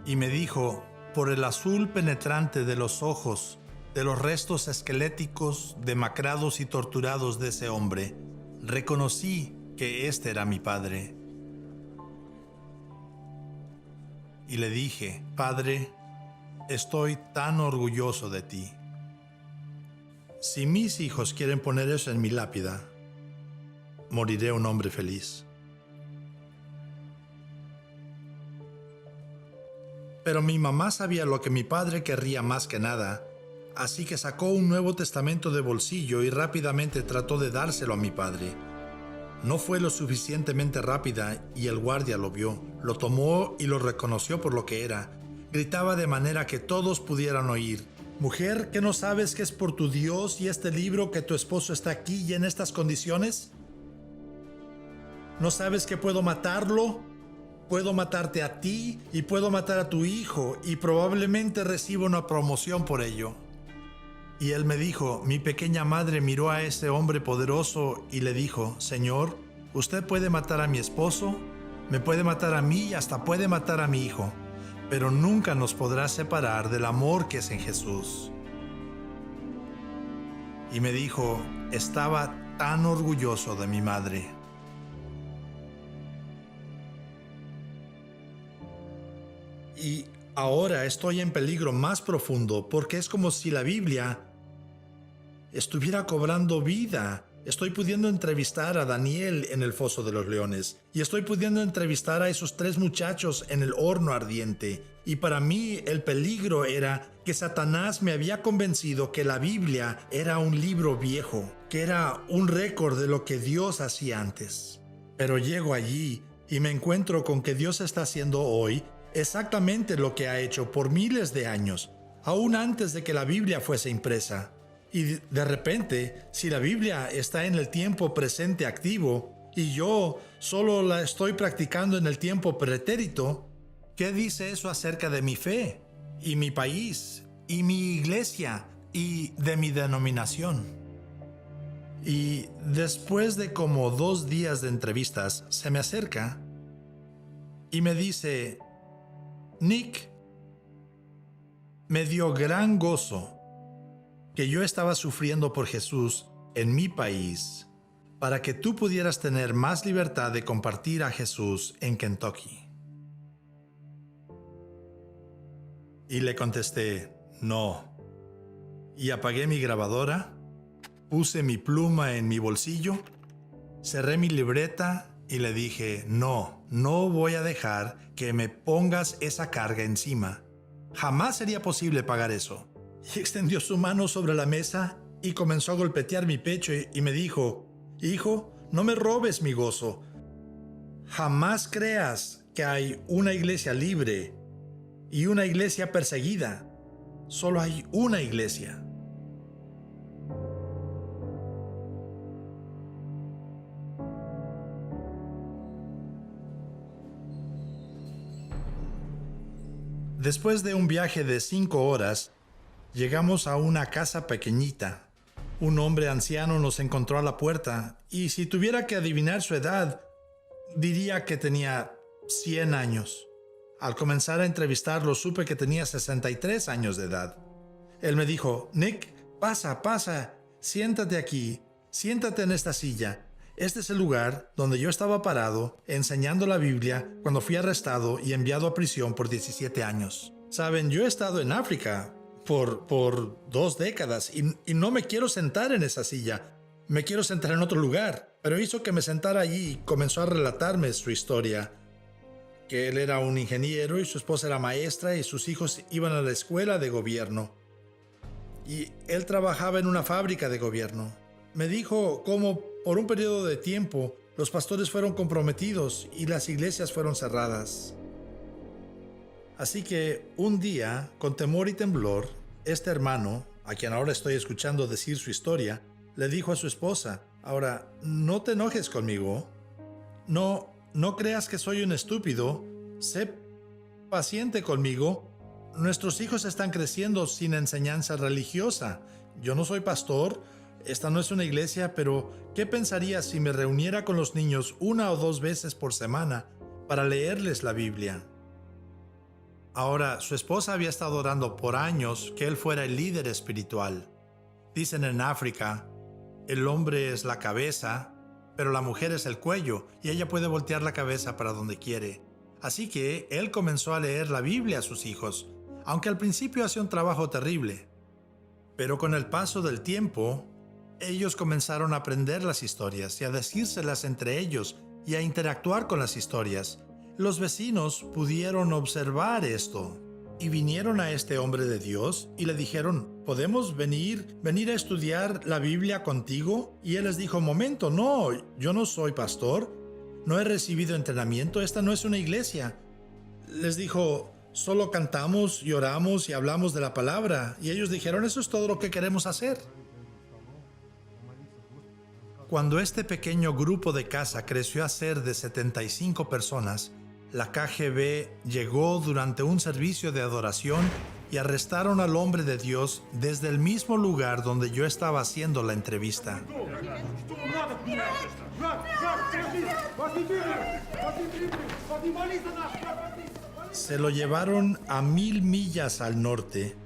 Y me dijo, por el azul penetrante de los ojos, de los restos esqueléticos, demacrados y torturados de ese hombre, reconocí que este era mi padre. Y le dije, Padre, estoy tan orgulloso de ti. Si mis hijos quieren poner eso en mi lápida, moriré un hombre feliz. Pero mi mamá sabía lo que mi padre querría más que nada, así que sacó un Nuevo Testamento de bolsillo y rápidamente trató de dárselo a mi padre. No fue lo suficientemente rápida y el guardia lo vio, lo tomó y lo reconoció por lo que era. Gritaba de manera que todos pudieran oír. Mujer, ¿qué no sabes que es por tu Dios y este libro que tu esposo está aquí y en estas condiciones? ¿No sabes que puedo matarlo? Puedo matarte a ti y puedo matar a tu hijo y probablemente reciba una promoción por ello. Y él me dijo, mi pequeña madre miró a ese hombre poderoso y le dijo, Señor, usted puede matar a mi esposo, me puede matar a mí y hasta puede matar a mi hijo, pero nunca nos podrá separar del amor que es en Jesús. Y me dijo, estaba tan orgulloso de mi madre. Y ahora estoy en peligro más profundo porque es como si la Biblia estuviera cobrando vida. Estoy pudiendo entrevistar a Daniel en el foso de los leones y estoy pudiendo entrevistar a esos 3 muchachos en el horno ardiente. Y para mí el peligro era que Satanás me había convencido que la Biblia era un libro viejo, que era un récord de lo que Dios hacía antes. Pero llego allí y me encuentro con que Dios está haciendo hoy exactamente lo que ha hecho por miles de años, aún antes de que la Biblia fuese impresa. Y de repente, si la Biblia está en el tiempo presente activo y yo solo la estoy practicando en el tiempo pretérito, ¿qué dice eso acerca de mi fe y mi país y mi iglesia y de mi denominación? Y después de como 2 días de entrevistas, se me acerca y me dice, Nick, me dio gran gozo que yo estaba sufriendo por Jesús en mi país para que tú pudieras tener más libertad de compartir a Jesús en Kentucky. Y le contesté, no. Y apagué mi grabadora, puse mi pluma en mi bolsillo, cerré mi libreta y le dije, no voy a dejar que me pongas esa carga encima. Jamás sería posible pagar eso. Y extendió su mano sobre la mesa y comenzó a golpetear mi pecho y me dijo, hijo, no me robes mi gozo. Jamás creas que hay una iglesia libre y una iglesia perseguida. Solo hay una iglesia. Después de un viaje de 5 horas, llegamos a una casa pequeñita. Un hombre anciano nos encontró a la puerta y si tuviera que adivinar su edad, diría que tenía 100 años. Al comenzar a entrevistarlo supe que tenía 63 años de edad. Él me dijo, Nick, pasa, siéntate aquí, siéntate en esta silla. Este es el lugar donde yo estaba parado enseñando la Biblia cuando fui arrestado y enviado a prisión por 17 años. Saben, yo he estado en África por 2 décadas y no me quiero sentar en esa silla. Me quiero sentar en otro lugar. Pero hizo que me sentara allí y comenzó a relatarme su historia. Que él era un ingeniero y su esposa era maestra y sus hijos iban a la escuela de gobierno. Y él trabajaba en una fábrica de gobierno. Me dijo cómo por un periodo de tiempo los pastores fueron comprometidos y las iglesias fueron cerradas. Así que un día, con temor y temblor, este hermano, a quien ahora estoy escuchando decir su historia, le dijo a su esposa, ahora, no te enojes conmigo. No creas que soy un estúpido. Sé paciente conmigo. Nuestros hijos están creciendo sin enseñanza religiosa. Yo no soy pastor. Esta no es una iglesia, pero ¿qué pensarías si me reuniera con los niños 1 o 2 veces por semana para leerles la Biblia? Ahora, su esposa había estado orando por años que él fuera el líder espiritual. Dicen en África, el hombre es la cabeza, pero la mujer es el cuello, y ella puede voltear la cabeza para donde quiere. Así que él comenzó a leer la Biblia a sus hijos, aunque al principio hacía un trabajo terrible. Pero con el paso del tiempo, ellos comenzaron a aprender las historias y a decírselas entre ellos y a interactuar con las historias. Los vecinos pudieron observar esto y vinieron a este hombre de Dios y le dijeron, ¿podemos venir a estudiar la Biblia contigo? Y él les dijo, momento, no, yo no soy pastor, no he recibido entrenamiento, esta no es una iglesia. Les dijo, solo cantamos y oramos y hablamos de la palabra. Y ellos dijeron, eso es todo lo que queremos hacer. Cuando este pequeño grupo de casa creció a ser de 75 personas, la KGB llegó durante un servicio de adoración y arrestaron al hombre de Dios desde el mismo lugar donde yo estaba haciendo la entrevista. Se lo llevaron a 1000 millas al norte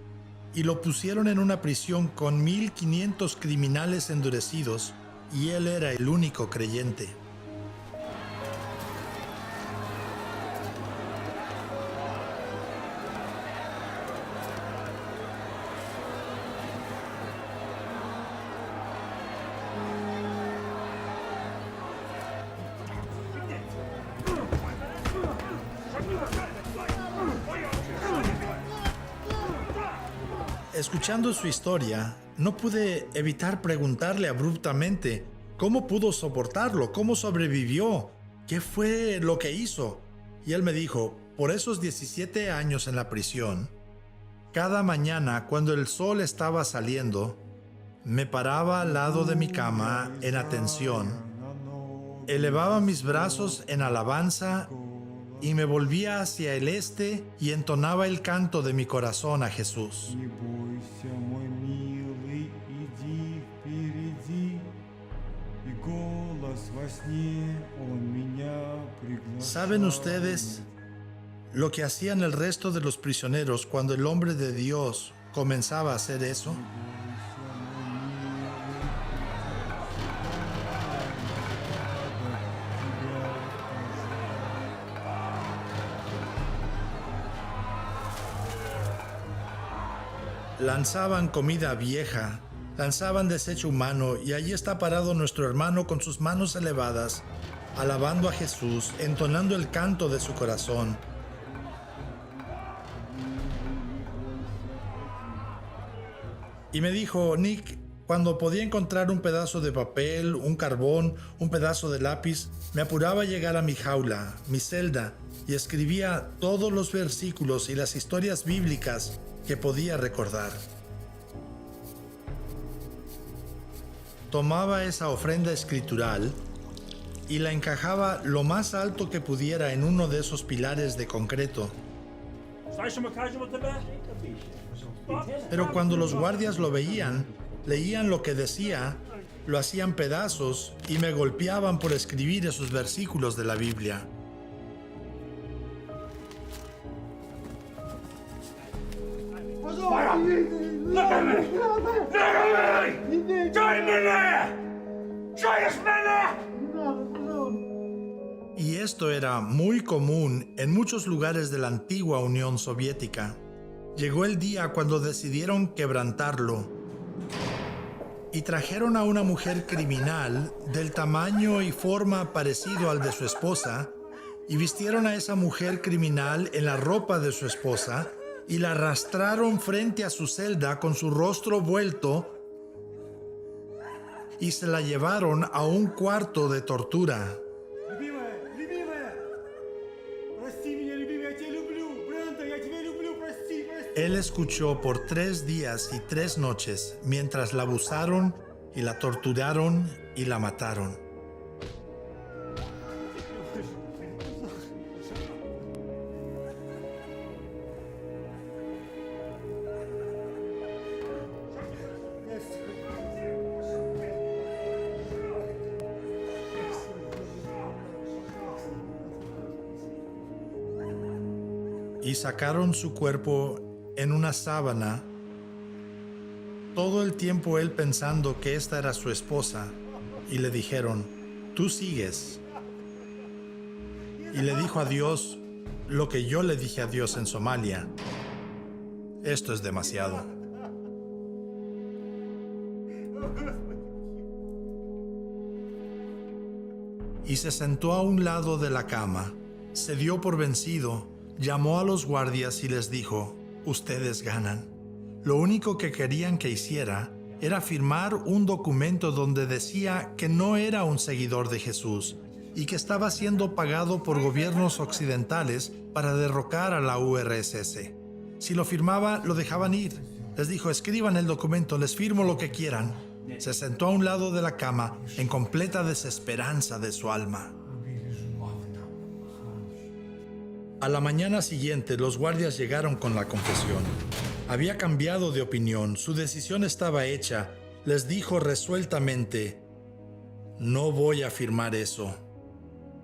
y lo pusieron en una prisión con 1500 criminales endurecidos, y él era el único creyente. Escuchando su historia, no pude evitar preguntarle abruptamente cómo pudo soportarlo, cómo sobrevivió, qué fue lo que hizo. Y él me dijo, por esos 17 años en la prisión, cada mañana cuando el sol estaba saliendo, me paraba al lado de mi cama en atención, elevaba mis brazos en alabanza y me volvía hacia el este y entonaba el canto de mi corazón a Jesús. ¿Saben ustedes lo que hacían el resto de los prisioneros cuando el hombre de Dios comenzaba a hacer eso? Lanzaban comida vieja, lanzaban desecho humano, y allí está parado nuestro hermano con sus manos elevadas, alabando a Jesús, entonando el canto de su corazón. Y me dijo, Nick, cuando podía encontrar un pedazo de papel, un carbón, un pedazo de lápiz, me apuraba a llegar a mi jaula, mi celda, y escribía todos los versículos y las historias bíblicas que podía recordar. Tomaba esa ofrenda escritural y la encajaba lo más alto que pudiera en uno de esos pilares de concreto. Pero cuando los guardias lo veían, leían lo que decía, lo hacían pedazos y me golpeaban por escribir esos versículos de la Biblia. Y esto era muy común en muchos lugares de la antigua Unión Soviética. Llegó el día cuando decidieron quebrantarlo y trajeron a una mujer criminal del tamaño y forma parecido al de su esposa, y vistieron a esa mujer criminal en la ropa de su esposa y la arrastraron frente a su celda con su rostro vuelto y se la llevaron a un cuarto de tortura. Él escuchó por 3 días y 3 noches mientras la abusaron y la torturaron y la mataron. Y sacaron su cuerpo en una sábana, todo el tiempo él pensando que esta era su esposa, y le dijeron, tú sigues. Y le dijo a Dios lo que yo le dije a Dios en Somalia, esto es demasiado. Y se sentó a un lado de la cama, se dio por vencido, llamó a los guardias y les dijo, ustedes ganan. Lo único que querían que hiciera era firmar un documento donde decía que no era un seguidor de Jesús y que estaba siendo pagado por gobiernos occidentales para derrocar a la URSS. Si lo firmaba, lo dejaban ir. Les dijo, escriban el documento, les firmo lo que quieran. Se sentó a un lado de la cama en completa desesperanza de su alma. A la mañana siguiente, los guardias llegaron con la confesión. Había cambiado de opinión, su decisión estaba hecha. Les dijo resueltamente: no voy a firmar eso.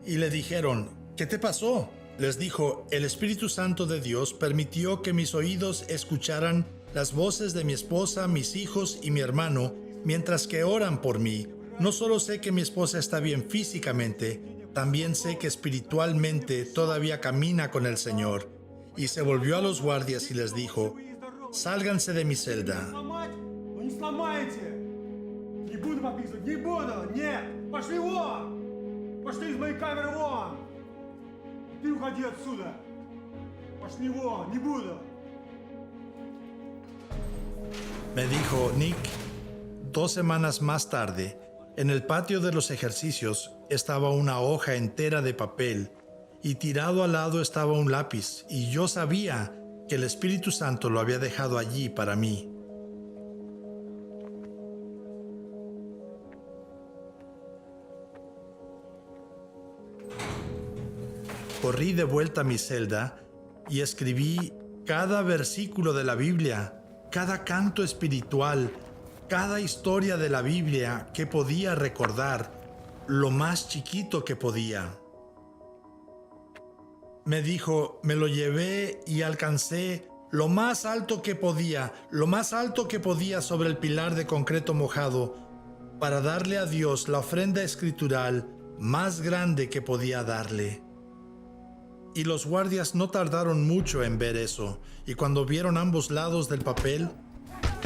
Y le dijeron: ¿qué te pasó? Les dijo: el Espíritu Santo de Dios permitió que mis oídos escucharan las voces de mi esposa, mis hijos y mi hermano mientras que oran por mí. No solo sé que mi esposa está bien físicamente, también sé que espiritualmente todavía camina con el Señor. Y se volvió a los guardias y les dijo: sálganse de mi celda. Ну не сломайте! Не буду пописывать, не буду! Нет! Пошли вон! Пошли из моей камеры вон! Ты уходи отсюда! Пошли вон! Не буду! Me dijo Nick. 2 semanas más tarde, en el patio de los ejercicios estaba una hoja entera de papel y tirado al lado estaba un lápiz, y yo sabía que el Espíritu Santo lo había dejado allí para mí. Corrí de vuelta a mi celda y escribí cada versículo de la Biblia, cada canto espiritual, cada historia de la Biblia que podía recordar, lo más chiquito que podía. Me dijo: me lo llevé y alcancé lo más alto que podía sobre el pilar de concreto mojado, para darle a Dios la ofrenda escritural más grande que podía darle. Y los guardias no tardaron mucho en ver eso, y cuando vieron ambos lados del papel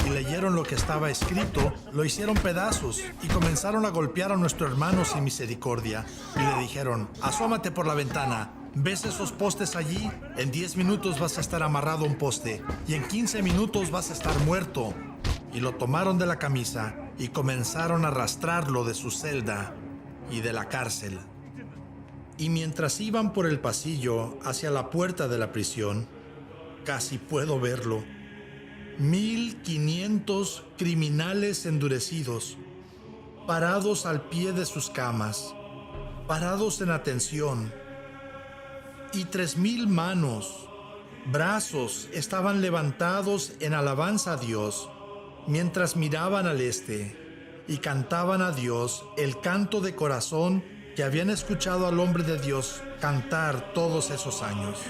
y leyeron lo que estaba escrito, lo hicieron pedazos y comenzaron a golpear a nuestro hermano sin misericordia. Y le dijeron: asómate por la ventana. ¿Ves esos postes allí? En 10 minutos vas a estar amarrado a un poste y en 15 minutos vas a estar muerto. Y lo tomaron de la camisa y comenzaron a arrastrarlo de su celda y de la cárcel. Y mientras iban por el pasillo hacia la puerta de la prisión, casi puedo verlo, 1,500 criminales endurecidos, parados al pie de sus camas, parados en atención, y 3,000 manos, brazos estaban levantados en alabanza a Dios, mientras miraban al este y cantaban a Dios el canto de corazón que habían escuchado al hombre de Dios cantar todos esos años.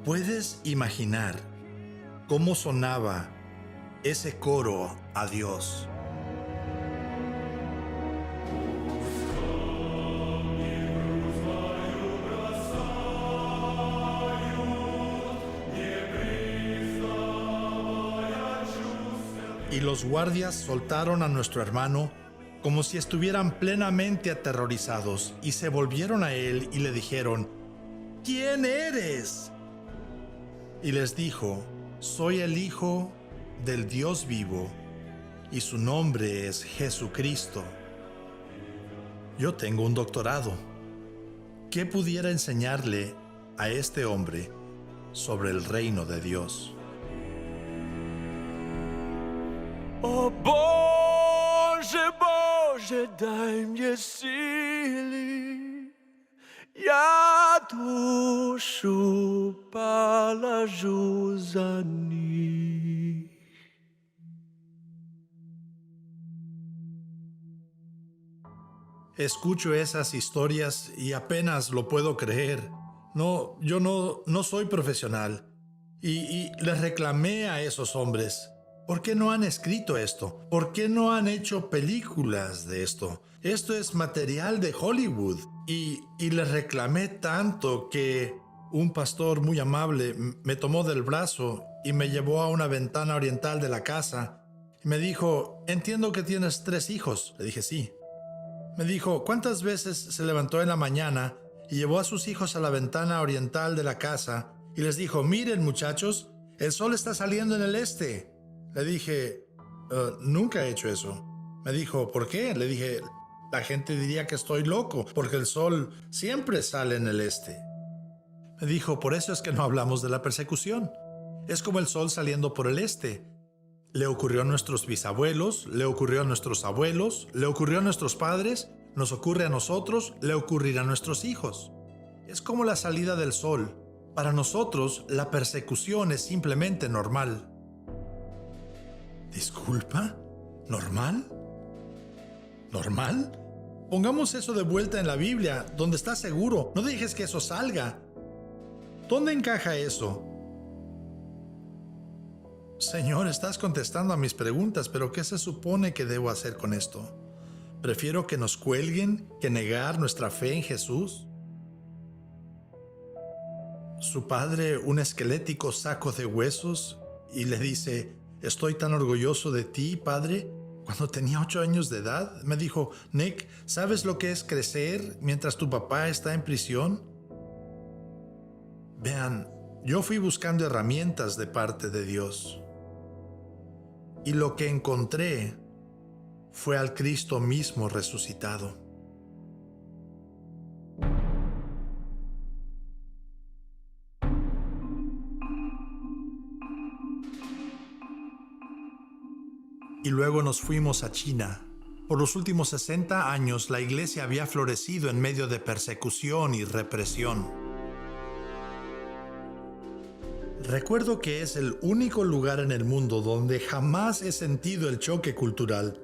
¿Puedes imaginar cómo sonaba ese coro a Dios? Y los guardias soltaron a nuestro hermano como si estuvieran plenamente aterrorizados, y se volvieron a él y le dijeron: ¿quién eres? Y les dijo: soy el Hijo del Dios vivo, y su nombre es Jesucristo. Yo tengo un doctorado. ¿Qué pudiera enseñarle a este hombre sobre el reino de Dios? О Боже, Боже, дай мне силы, я душу положу за них. Escucho esas historias y apenas lo puedo creer. No, yo no soy profesional. Y les reclamé a esos hombres: ¿por qué no han escrito esto? ¿Por qué no han hecho películas de esto? Esto es material de Hollywood. Y les reclamé tanto que un pastor muy amable me tomó del brazo y me llevó a una ventana oriental de la casa. Y me dijo: entiendo que tienes 3 hijos. Le dije: sí. Me dijo: ¿cuántas veces se levantó en la mañana y llevó a sus hijos a la ventana oriental de la casa y les dijo: miren, muchachos, el sol está saliendo en el este? Le dije: nunca he hecho eso. Me dijo: ¿por qué? Le dije: la gente diría que estoy loco, porque el sol siempre sale en el este. Me dijo: por eso es que no hablamos de la persecución. Es como el sol saliendo por el este. Le ocurrió a nuestros bisabuelos, le ocurrió a nuestros abuelos, le ocurrió a nuestros padres, nos ocurre a nosotros, le ocurrirá a nuestros hijos. Es como la salida del sol. Para nosotros, la persecución es simplemente normal. ¿Disculpa? ¿Normal? ¿Normal? Pongamos eso de vuelta en la Biblia, donde está seguro. No dejes que eso salga. ¿Dónde encaja eso? Señor, estás contestando a mis preguntas, pero ¿qué se supone que debo hacer con esto? ¿Prefiero que nos cuelguen que negar nuestra fe en Jesús? Su padre, un esquelético saco de huesos, y le dice: estoy tan orgulloso de ti, padre. Cuando tenía 8 años de edad, me dijo: Nick, ¿sabes lo que es crecer mientras tu papá está en prisión? Vean, yo fui buscando herramientas de parte de Dios. Y lo que encontré fue al Cristo mismo resucitado. Y luego nos fuimos a China. Por los últimos 60 años la iglesia había florecido en medio de persecución y represión. Recuerdo que es el único lugar en el mundo donde jamás he sentido el choque cultural.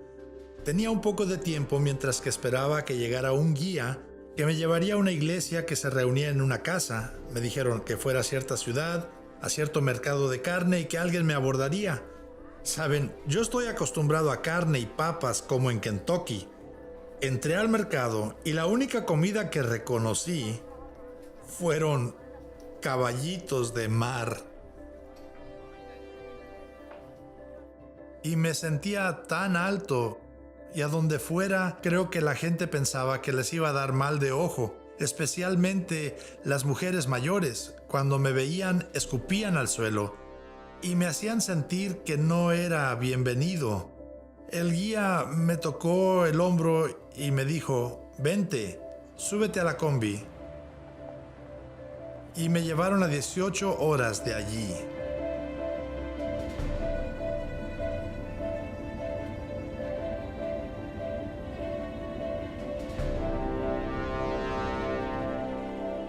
Tenía un poco de tiempo mientras que esperaba que llegara un guía que me llevaría a una iglesia que se reunía en una casa. Me dijeron que fuera a cierta ciudad, a cierto mercado de carne y que alguien me abordaría. Saben, yo estoy acostumbrado a carne y papas como en Kentucky. Entré al mercado y la única comida que reconocí fueron caballitos de mar. Y me sentía tan alto, y a donde fuera creo que la gente pensaba que les iba a dar mal de ojo, especialmente las mujeres mayores. Cuando me veían, escupían al suelo y me hacían sentir que no era bienvenido. El guía me tocó el hombro y me dijo: vente, súbete a la combi. Y me llevaron a 18 horas de allí.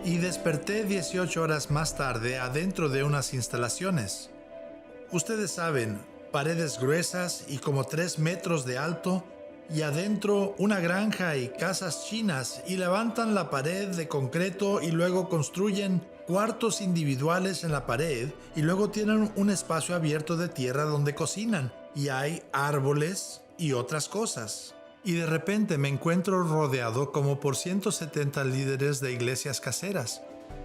Y desperté 18 horas más tarde adentro de unas instalaciones. Ustedes saben, paredes gruesas y como 3 metros de alto, y adentro una granja y casas chinas, y levantan la pared de concreto y luego construyen cuartos individuales en la pared y luego tienen un espacio abierto de tierra donde cocinan, y hay árboles y otras cosas. Y de repente me encuentro rodeado como por 170 líderes de iglesias caseras,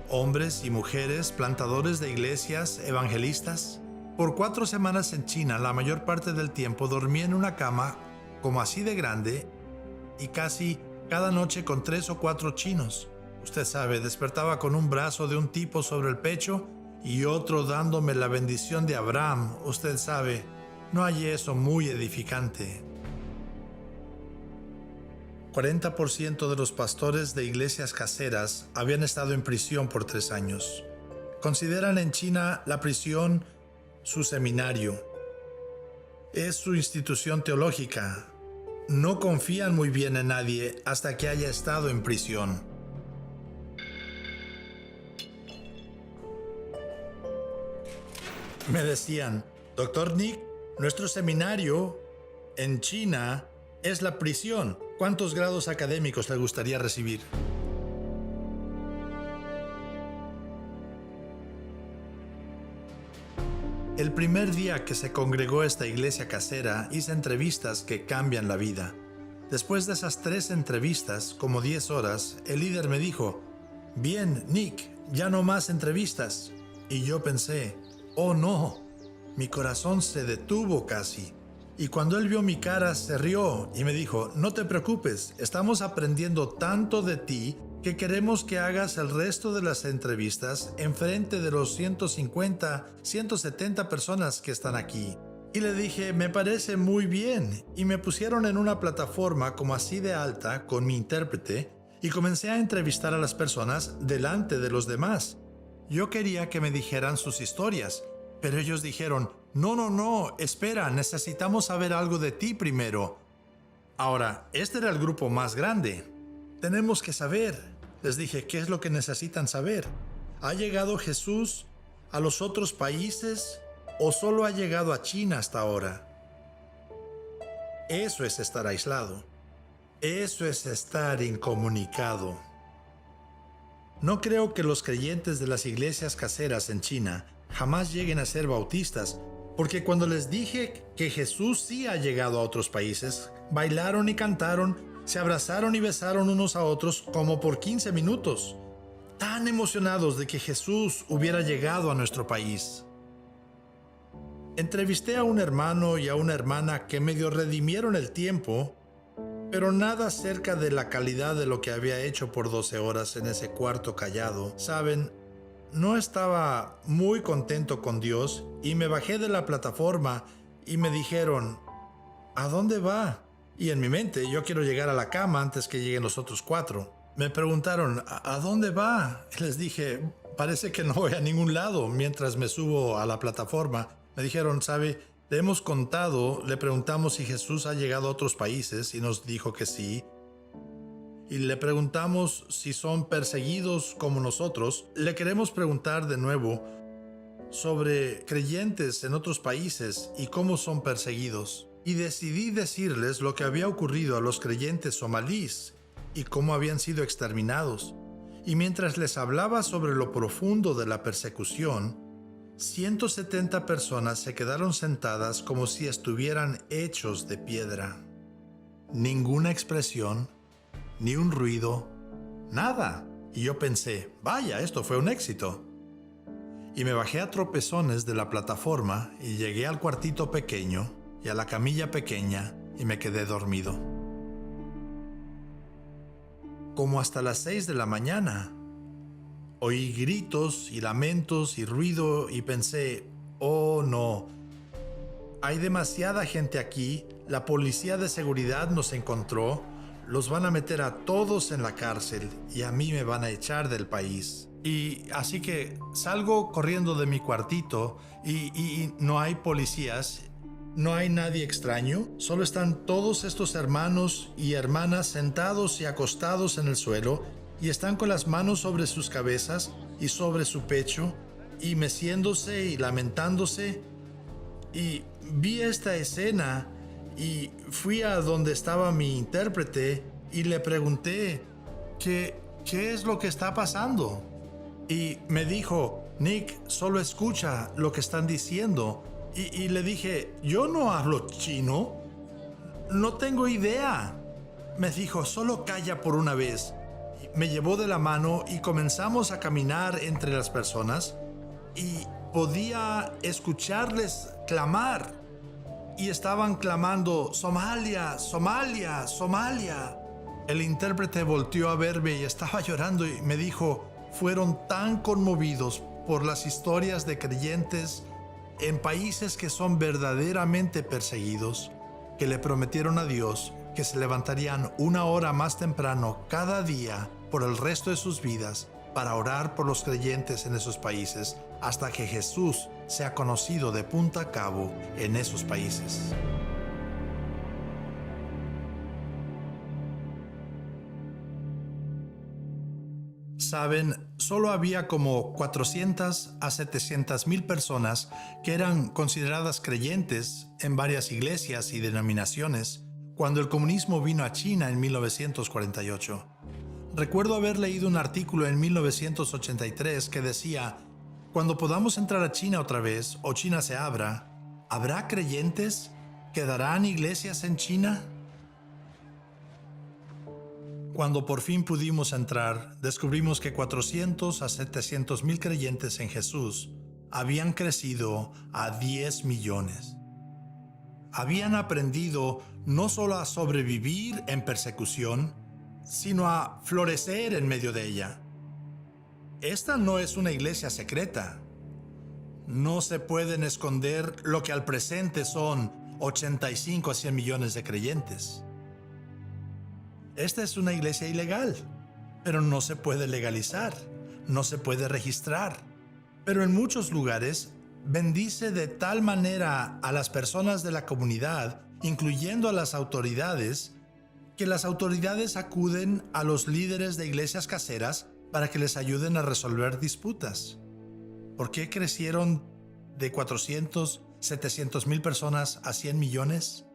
hombres y mujeres, plantadores de iglesias, evangelistas. Por 4 semanas en China, la mayor parte del tiempo dormí en una cama como así de grande y casi cada noche con 3 o 4 chinos. Usted sabe, despertaba con un brazo de un tipo sobre el pecho y otro dándome la bendición de Abraham. Usted sabe, no hay eso muy edificante. 40% de los pastores de iglesias caseras habían estado en prisión por 3 años. Consideran en China la prisión su seminario. Es su institución teológica. No confían muy bien en nadie hasta que haya estado en prisión. Me decían: Dr. Nick, nuestro seminario en China es la prisión. ¿Cuántos grados académicos le gustaría recibir? El primer día que se congregó esta iglesia casera, hice entrevistas que cambian la vida. Después de esas 3 entrevistas, como 10 horas, el líder me dijo: bien, Nick, ya no más entrevistas. Y yo pensé: oh no, mi corazón se detuvo casi. Y cuando él vio mi cara, se rió y me dijo: no te preocupes, estamos aprendiendo tanto de ti que queremos que hagas el resto de las entrevistas enfrente de los 150, 170 personas que están aquí. Y le dije: me parece muy bien. Y me pusieron en una plataforma como así de alta con mi intérprete y comencé a entrevistar a las personas delante de los demás. Yo quería que me dijeran sus historias, pero ellos dijeron: No, espera, necesitamos saber algo de ti primero. Ahora, este era el grupo más grande. Tenemos que saber. Les dije, ¿qué es lo que necesitan saber? ¿Ha llegado Jesús a los otros países o solo ha llegado a China hasta ahora? Eso es estar aislado. Eso es estar incomunicado. No creo que los creyentes de las iglesias caseras en China jamás lleguen a ser bautistas, porque cuando les dije que Jesús sí ha llegado a otros países, bailaron y cantaron, se abrazaron y besaron unos a otros como por 15 minutos, tan emocionados de que Jesús hubiera llegado a nuestro país. Entrevisté a un hermano y a una hermana que medio redimieron el tiempo, pero nada cerca de la calidad de lo que había hecho por 12 horas en ese cuarto callado. Saben, no estaba muy contento con Dios y me bajé de la plataforma y me dijeron, ¿a dónde va? Y en mi mente, yo quiero llegar a la cama antes que lleguen los otros 4. Me preguntaron, ¿a dónde va? Y les dije, parece que no voy a ningún lado. Mientras me subo a la plataforma, me dijeron, ¿sabe? Le hemos contado, le preguntamos si Jesús ha llegado a otros países y nos dijo que sí. Y le preguntamos si son perseguidos como nosotros. Le queremos preguntar de nuevo sobre creyentes en otros países y cómo son perseguidos. Y decidí decirles lo que había ocurrido a los creyentes somalíes y cómo habían sido exterminados. Y mientras les hablaba sobre lo profundo de la persecución, 170 personas se quedaron sentadas como si estuvieran hechos de piedra. Ninguna expresión, ni un ruido, nada. Y yo pensé, vaya, esto fue un éxito. Y me bajé a tropezones de la plataforma y llegué al cuartito pequeño y a la camilla pequeña y me quedé dormido. Como hasta las 6 de la mañana. Oí gritos y lamentos y ruido y pensé, oh no, hay demasiada gente aquí, la policía de seguridad nos encontró, los van a meter a todos en la cárcel y a mí me van a echar del país. Y así que salgo corriendo de mi cuartito y no hay policías, no hay nadie extraño, solo están todos estos hermanos y hermanas sentados y acostados en el suelo y están con las manos sobre sus cabezas y sobre su pecho y meciéndose y lamentándose. Y vi esta escena y fui a donde estaba mi intérprete y le pregunté, ¿qué es lo que está pasando? Y me dijo, Nick, solo escucha lo que están diciendo. Y le dije, yo no hablo chino, no tengo idea. Me dijo, solo calla por una vez. Me llevó de la mano y comenzamos a caminar entre las personas y podía escucharles clamar. Y estaban clamando, Somalia, Somalia, Somalia. El intérprete volteó a verme y estaba llorando y me dijo, fueron tan conmovidos por las historias de creyentes en países que son verdaderamente perseguidos, que le prometieron a Dios que se levantarían 1 hora más temprano cada día por el resto de sus vidas para orar por los creyentes en esos países hasta que Jesús sea conocido de punta a cabo en esos países. Saben, solo había como 400 a 700 mil personas que eran consideradas creyentes en varias iglesias y denominaciones cuando el comunismo vino a China en 1948. Recuerdo haber leído un artículo en 1983 que decía, cuando podamos entrar a China otra vez o China se abra, ¿habrá creyentes? ¿Quedarán iglesias en China? Cuando por fin pudimos entrar, descubrimos que 400 a 700 mil creyentes en Jesús habían crecido a 10 millones. Habían aprendido no solo a sobrevivir en persecución, sino a florecer en medio de ella. Esta no es una iglesia secreta. No se pueden esconder lo que al presente son 85 a 100 millones de creyentes. Esta es una iglesia ilegal, pero no se puede legalizar, no se puede registrar. Pero en muchos lugares bendice de tal manera a las personas de la comunidad, incluyendo a las autoridades, que las autoridades acuden a los líderes de iglesias caseras para que les ayuden a resolver disputas. ¿Por qué crecieron de 400, 700 mil personas a 100 millones?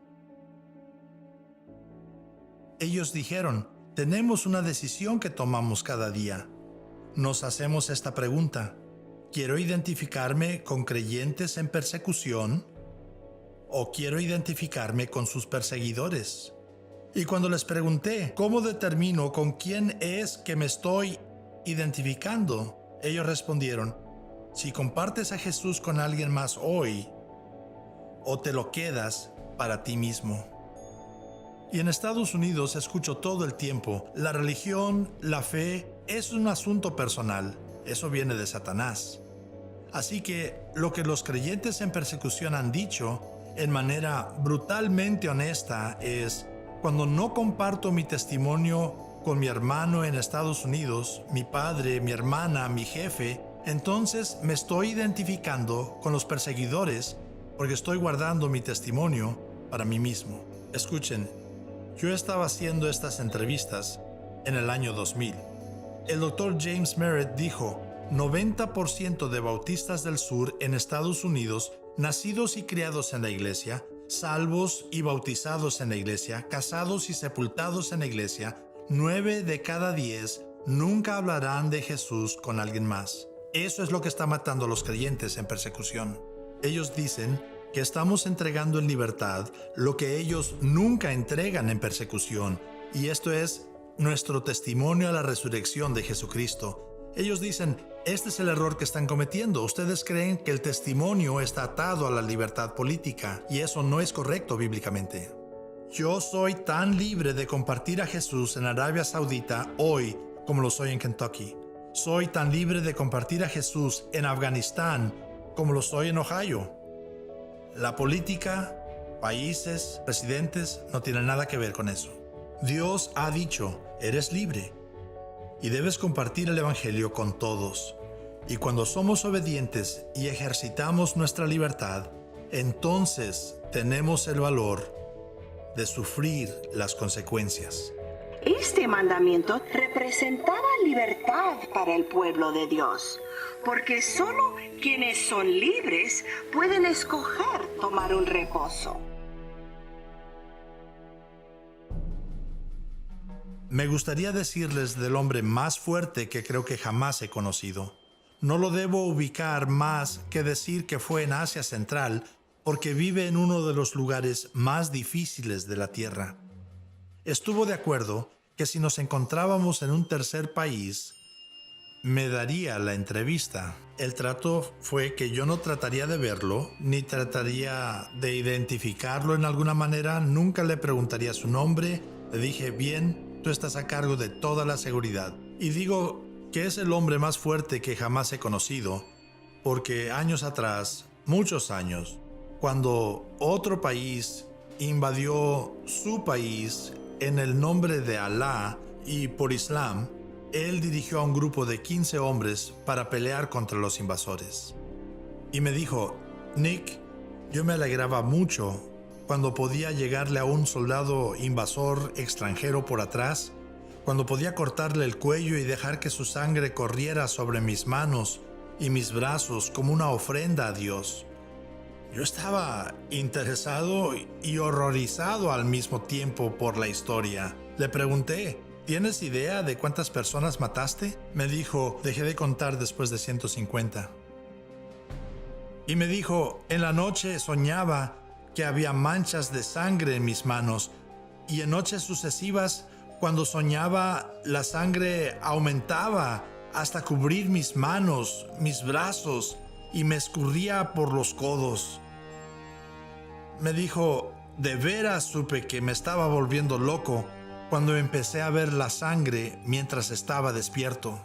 Ellos dijeron, tenemos una decisión que tomamos cada día. Nos hacemos esta pregunta: ¿quiero identificarme con creyentes en persecución o quiero identificarme con sus perseguidores? Y cuando les pregunté, ¿cómo determino con quién es que me estoy identificando? Ellos respondieron, si compartes a Jesús con alguien más hoy, o te lo quedas para ti mismo. Y en Estados Unidos escucho todo el tiempo, la religión, la fe, es un asunto personal. Eso viene de Satanás. Así que lo que los creyentes en persecución han dicho, en manera brutalmente honesta, es: cuando no comparto mi testimonio con mi hermano en Estados Unidos, mi padre, mi hermana, mi jefe, entonces me estoy identificando con los perseguidores porque estoy guardando mi testimonio para mí mismo. Escuchen, yo estaba haciendo estas entrevistas en el año 2000. El Dr. James Merritt dijo, 90% de bautistas del sur en Estados Unidos, nacidos y criados en la iglesia, salvos y bautizados en la iglesia, casados y sepultados en la iglesia, 9 de cada 10 nunca hablarán de Jesús con alguien más. Eso es lo que está matando a los creyentes en persecución. Ellos dicen que estamos entregando en libertad lo que ellos nunca entregan en persecución, y esto es nuestro testimonio a la resurrección de Jesucristo. Ellos dicen, este es el error que están cometiendo. Ustedes creen que el testimonio está atado a la libertad política, y eso no es correcto bíblicamente. Yo soy tan libre de compartir a Jesús en Arabia Saudita hoy como lo soy en Kentucky. Soy tan libre de compartir a Jesús en Afganistán como lo soy en Ohio. La política, países, presidentes no tienen nada que ver con eso. Dios ha dicho, eres libre y debes compartir el evangelio con todos. Y cuando somos obedientes y ejercitamos nuestra libertad, entonces tenemos el valor de sufrir las consecuencias. Este mandamiento representaba libertad para el pueblo de Dios, porque solo quienes son libres pueden escoger tomar un reposo. Me gustaría decirles del hombre más fuerte que creo que jamás he conocido. No lo debo ubicar más que decir que fue en Asia Central, porque vive en uno de los lugares más difíciles de la tierra. Estuvo de acuerdo que si nos encontrábamos en un tercer país, me daría la entrevista. El trato fue que yo no trataría de verlo, ni trataría de identificarlo en alguna manera, nunca le preguntaría su nombre. Le dije, bien, tú estás a cargo de toda la seguridad. Y digo que es el hombre más fuerte que jamás he conocido, porque años atrás, muchos años, cuando otro país invadió su país en el nombre de Alá y por Islam, él dirigió a un grupo de 15 hombres para pelear contra los invasores. Y me dijo, Nick, yo me alegraba mucho cuando podía llegarle a un soldado invasor extranjero por atrás, cuando podía cortarle el cuello y dejar que su sangre corriera sobre mis manos y mis brazos como una ofrenda a Dios. Yo estaba interesado y horrorizado al mismo tiempo por la historia. Le pregunté, ¿tienes idea de cuántas personas mataste? Me dijo, dejé de contar después de 150. Y me dijo, en la noche soñaba que había manchas de sangre en mis manos, y en noches sucesivas, cuando soñaba, la sangre aumentaba hasta cubrir mis manos, mis brazos, y me escurría por los codos. Me dijo, de veras supe que me estaba volviendo loco cuando empecé a ver la sangre mientras estaba despierto.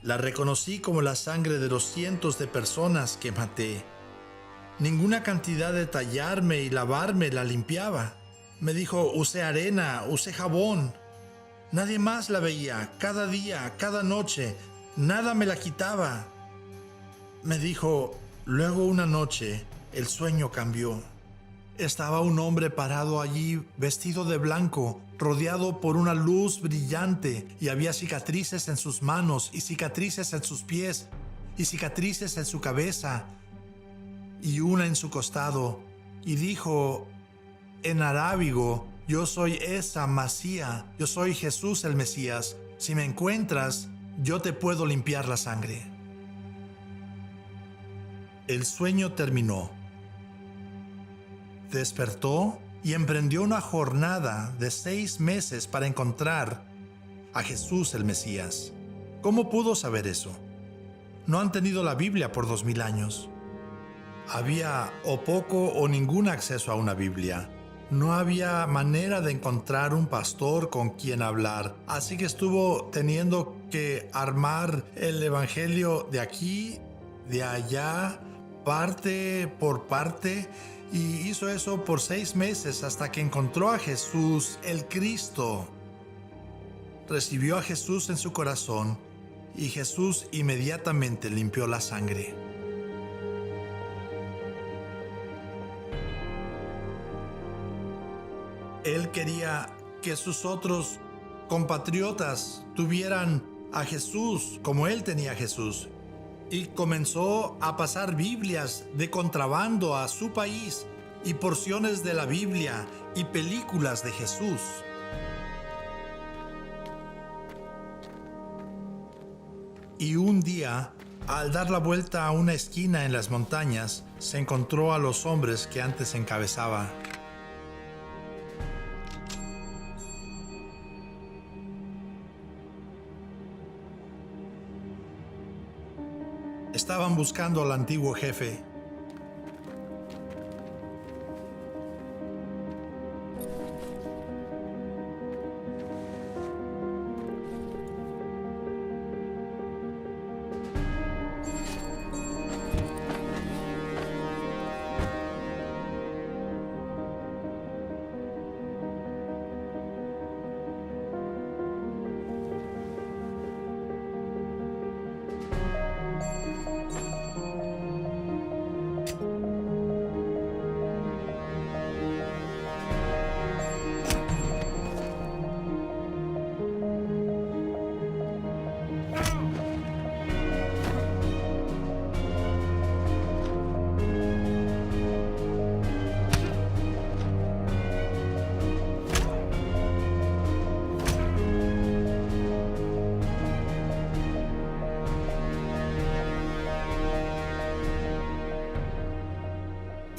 La reconocí como la sangre de los cientos de personas que maté. Ninguna cantidad de tallarme y lavarme la limpiaba. Me dijo, usé arena, usé jabón. Nadie más la veía, cada día, cada noche. Nada me la quitaba. me dijo, luego una noche el sueño cambió. Estaba un hombre parado allí, vestido de blanco, rodeado por una luz brillante, y había cicatrices en sus manos, y cicatrices en sus pies, y cicatrices en su cabeza, y una en su costado. Y dijo en arábigo, yo soy esa Masía, yo soy Jesús el Mesías. Si me encuentras, yo te puedo limpiar la sangre. El sueño terminó. Despertó y emprendió una jornada de 6 meses para encontrar a Jesús el Mesías. ¿Cómo pudo saber eso? No han tenido la Biblia por 2000 años. Había o poco o ningún acceso a una Biblia. No había manera de encontrar un pastor con quien hablar, así que estuvo teniendo que armar el evangelio de aquí, de allá, parte por parte, y hizo eso por 6 meses hasta que encontró a Jesús, el Cristo. Recibió a Jesús en su corazón y Jesús inmediatamente limpió la sangre. Él quería que sus otros compatriotas tuvieran a Jesús como él tenía a Jesús. Y comenzó a pasar Biblias de contrabando a su país y porciones de la Biblia y películas de Jesús. Y un día, al dar la vuelta a una esquina en las montañas, se encontró a los hombres que antes encabezaba. Estaban buscando al antiguo jefe.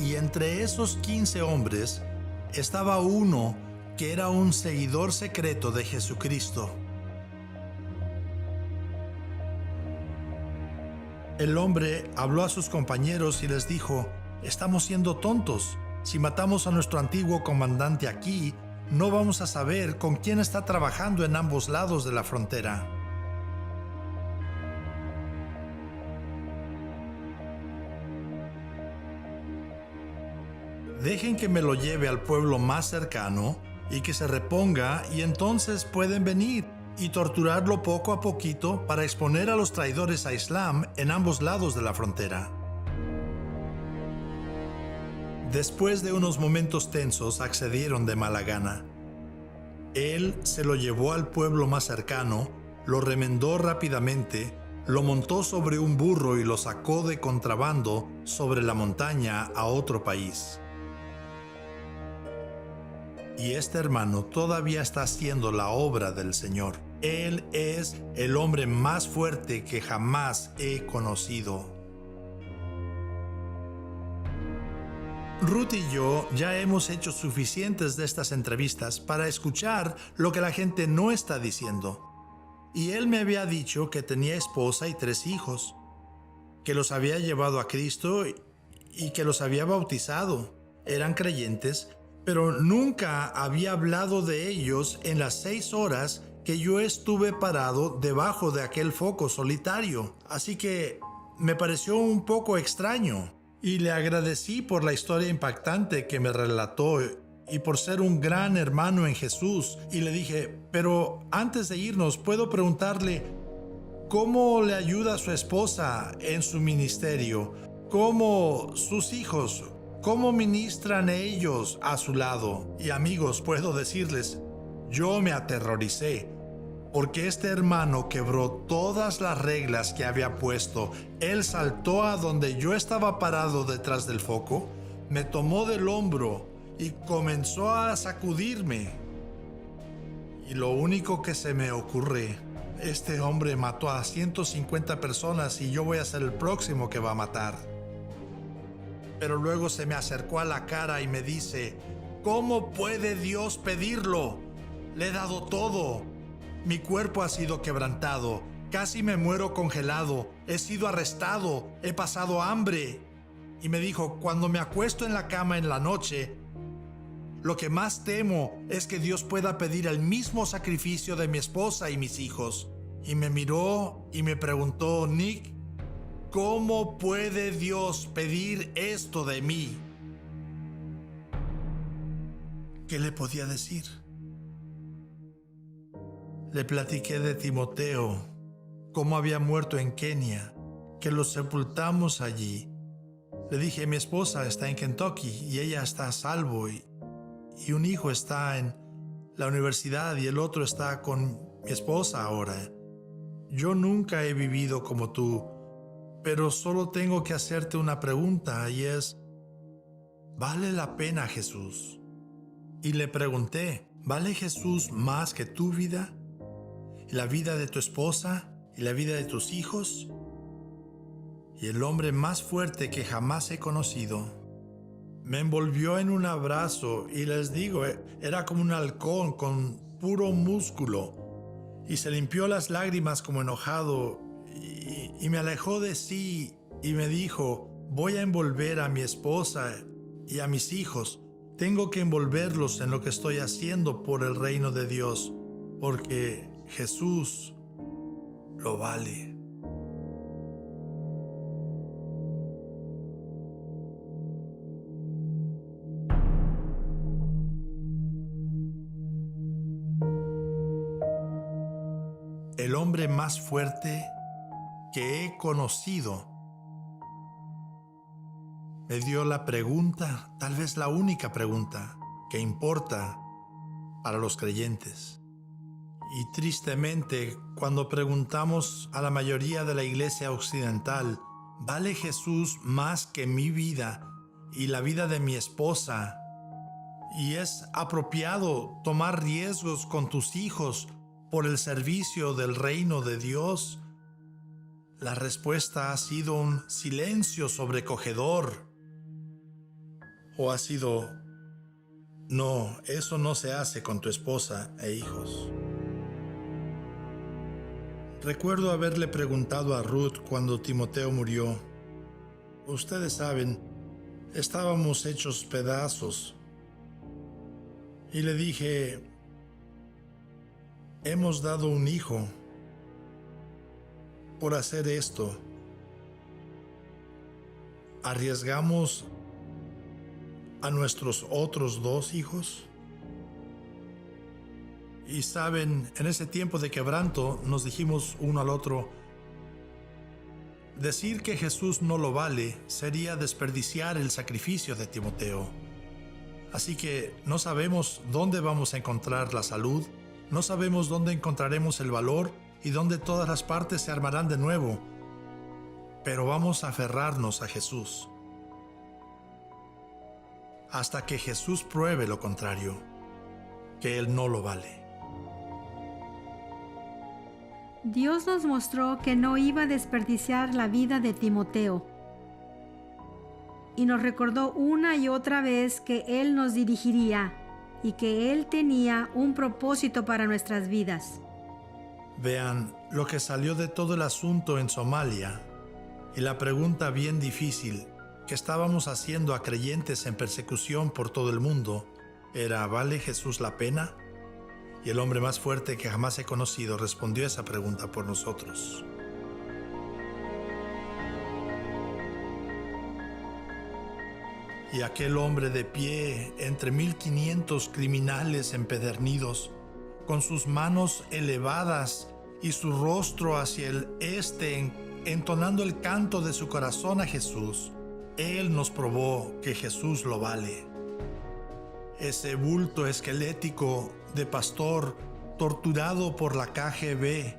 Y entre esos 15 hombres estaba uno que era un seguidor secreto de Jesucristo. El hombre habló a sus compañeros y les dijo, estamos siendo tontos. Si matamos a nuestro antiguo comandante aquí, no vamos a saber con quién está trabajando en ambos lados de la frontera. Dejen que me lo lleve al pueblo más cercano y que se reponga, y entonces pueden venir y torturarlo poco a poquito para exponer a los traidores a Islam en ambos lados de la frontera. Después de unos momentos tensos, accedieron de mala gana. Él se lo llevó al pueblo más cercano, lo remendó rápidamente, lo montó sobre un burro y lo sacó de contrabando sobre la montaña a otro país. Y este hermano todavía está haciendo la obra del Señor. Él es el hombre más fuerte que jamás he conocido. Ruth y yo ya hemos hecho suficientes de estas entrevistas para escuchar lo que la gente no está diciendo. Y él me había dicho que tenía esposa y 3 hijos, que los había llevado a Cristo y que los había bautizado. Eran creyentes, pero nunca había hablado de ellos en las 6 horas que yo estuve parado debajo de aquel foco solitario. Así que me pareció un poco extraño y le agradecí por la historia impactante que me relató y por ser un gran hermano en Jesús. Y le dije, pero antes de irnos, ¿puedo preguntarle cómo le ayuda a su esposa en su ministerio, cómo sus hijos, cómo ministran ellos a su lado. Y amigos, puedo decirles, yo me aterroricé, porque este hermano quebró todas las reglas que había puesto. Él saltó a donde yo estaba parado detrás del foco, me tomó del hombro y comenzó a sacudirme. Y lo único que se me ocurre, este hombre mató a 150 personas y yo voy a ser el próximo que va a matar. Pero luego se me acercó a la cara y me dice, ¿cómo puede Dios pedirlo? Le he dado todo. Mi cuerpo ha sido quebrantado, casi me muero congelado, he sido arrestado, he pasado hambre. Y me dijo, cuando me acuesto en la cama en la noche, lo que más temo es que Dios pueda pedir el mismo sacrificio de mi esposa y mis hijos. Y me miró y me preguntó, Nick, ¿cómo puede Dios pedir esto de mí? ¿Qué le podía decir? Le platiqué de Timoteo, cómo había muerto en Kenia, que lo sepultamos allí. Le dije, mi esposa está en Kentucky y ella está a salvo y un hijo está en la universidad y el otro está con mi esposa ahora. Yo nunca he vivido como tú, pero solo tengo que hacerte una pregunta y es, ¿vale la pena Jesús? Y le pregunté, ¿vale Jesús más que tu vida? ¿Y la vida de tu esposa? ¿Y la vida de tus hijos? Y el hombre más fuerte que jamás he conocido me envolvió en un abrazo y les digo, era como un halcón con puro músculo y se limpió las lágrimas como enojado y me alejó de sí y me dijo, voy a envolver a mi esposa y a mis hijos. Tengo que envolverlos en lo que estoy haciendo por el reino de Dios, porque Jesús lo vale. El hombre más fuerte que he conocido me dio la pregunta, tal vez la única pregunta que importa para los creyentes. Y tristemente, cuando preguntamos a la mayoría de la iglesia occidental, ¿vale Jesús más que mi vida y la vida de mi esposa? ¿Y es apropiado tomar riesgos con tus hijos por el servicio del reino de Dios? La respuesta ha sido un silencio sobrecogedor. ¿O ha sido, no, eso no se hace con tu esposa e hijos? Recuerdo haberle preguntado a Ruth cuando Timoteo murió. Ustedes saben, estábamos hechos pedazos. Y le dije, hemos dado un hijo por hacer esto. ¿Arriesgamos a nuestros otros 2 hijos? Y saben, en ese tiempo de quebranto nos dijimos uno al otro, decir que Jesús no lo vale sería desperdiciar el sacrificio de Timoteo. Así que no sabemos dónde vamos a encontrar la salud, no sabemos dónde encontraremos el valor y dónde todas las partes se armarán de nuevo, pero vamos a aferrarnos a Jesús hasta que Jesús pruebe lo contrario, que Él no lo vale. Dios nos mostró que no iba a desperdiciar la vida de Timoteo y nos recordó una y otra vez que Él nos dirigiría y que Él tenía un propósito para nuestras vidas. Vean lo que salió de todo el asunto en Somalia y la pregunta bien difícil que estábamos haciendo a creyentes en persecución por todo el mundo era, ¿vale Jesús la pena? Y el hombre más fuerte que jamás he conocido respondió esa pregunta por nosotros. Y aquel hombre de pie entre 1500 criminales empedernidos, con sus manos elevadas y su rostro hacia el este, entonando el canto de su corazón a Jesús, él nos probó que Jesús lo vale. Ese bulto esquelético de pastor torturado por la KGB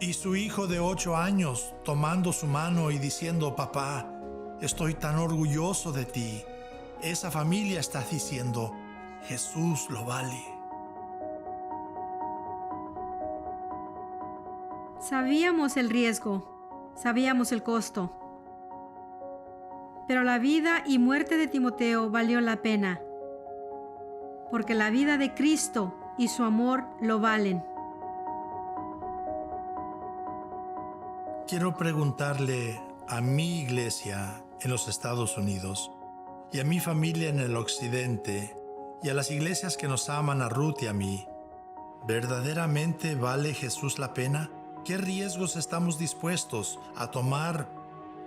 y su hijo de 8 años tomando su mano y diciendo: papá, estoy tan orgulloso de ti. Esa familia está diciendo: Jesús lo vale. Sabíamos el riesgo, sabíamos el costo, pero la vida y muerte de Timoteo valió la pena, porque la vida de Cristo y su amor lo valen. Quiero preguntarle a mi iglesia en los Estados Unidos y a mi familia en el occidente y a las iglesias que nos aman, a Ruth y a mí: ¿verdaderamente vale Jesús la pena? ¿Qué riesgos estamos dispuestos a tomar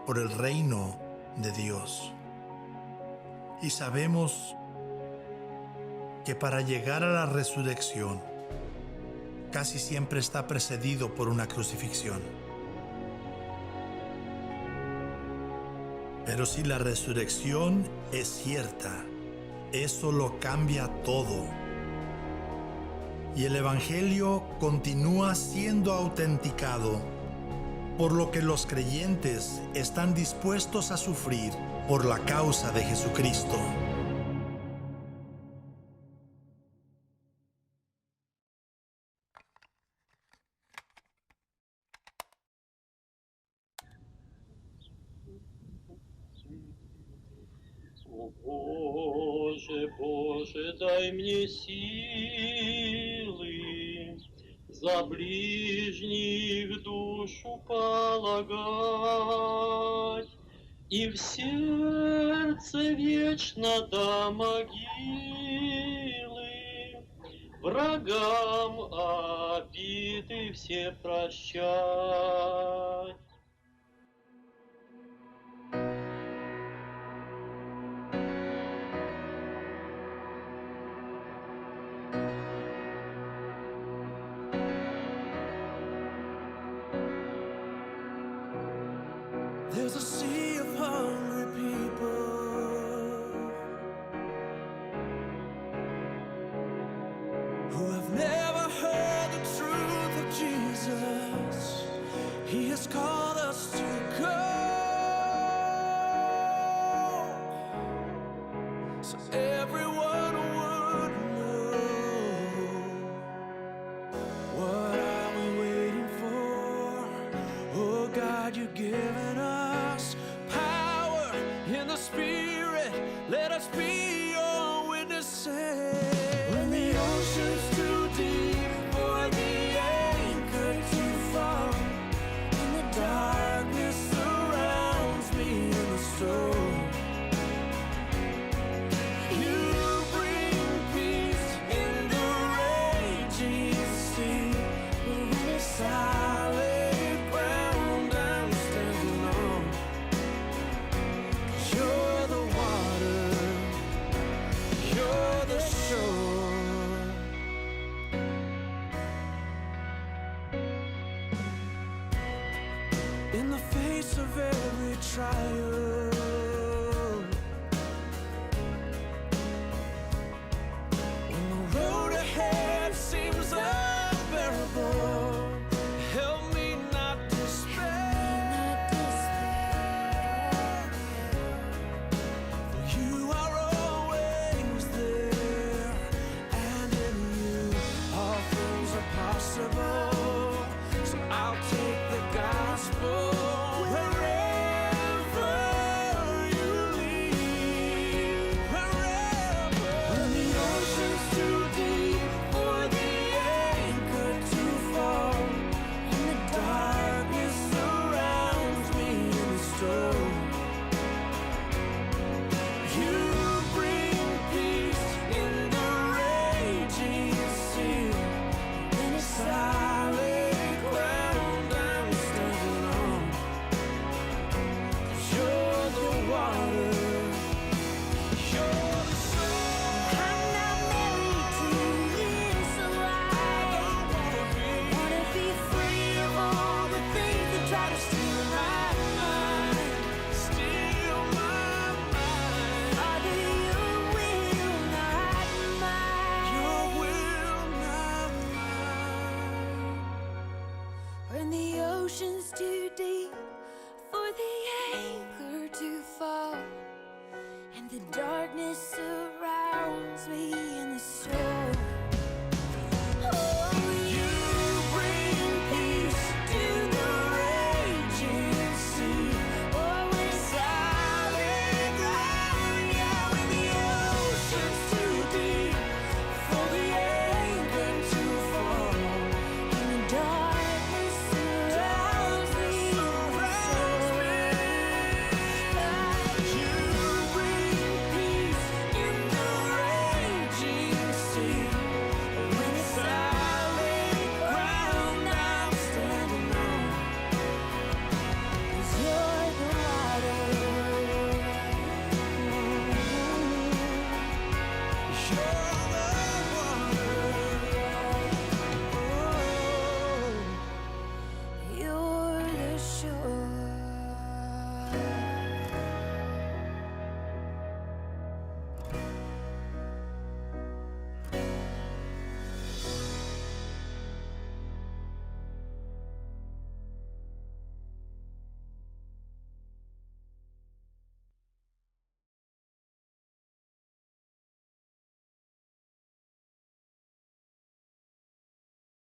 por el reino de Dios? Y sabemos que para llegar a la resurrección casi siempre está precedido por una crucifixión. Pero si la resurrección es cierta, eso lo cambia todo. Y el Evangelio continúa siendo autenticado, por lo que los creyentes están dispuestos a sufrir por la causa de Jesucristo. Боже, Боже, дай мне силы за ближних душу полагать, и в сердце вечно до могилы врагам обиды все прощать. There's a sea of hungry people who have never heard the truth of Jesus. He has called us to go, so everyone would know. What are we waiting for? Oh God, you've given us power in the Spirit. Let us be your witnesses. When the ocean's too deep for the anchor to fall, and the darkness surrounds me in the storm, you bring peace in the raging sea. When it's solid ground I'm standing on, 'cause you're the water, you're the shore. In the face of every trial, when the road ahead seems unbearable, help me not despair. For you are always there, and in you all things are possible. So I'll take the gospel wherever ocean's too deep for the anchor to fall, and the darkness surrounds me.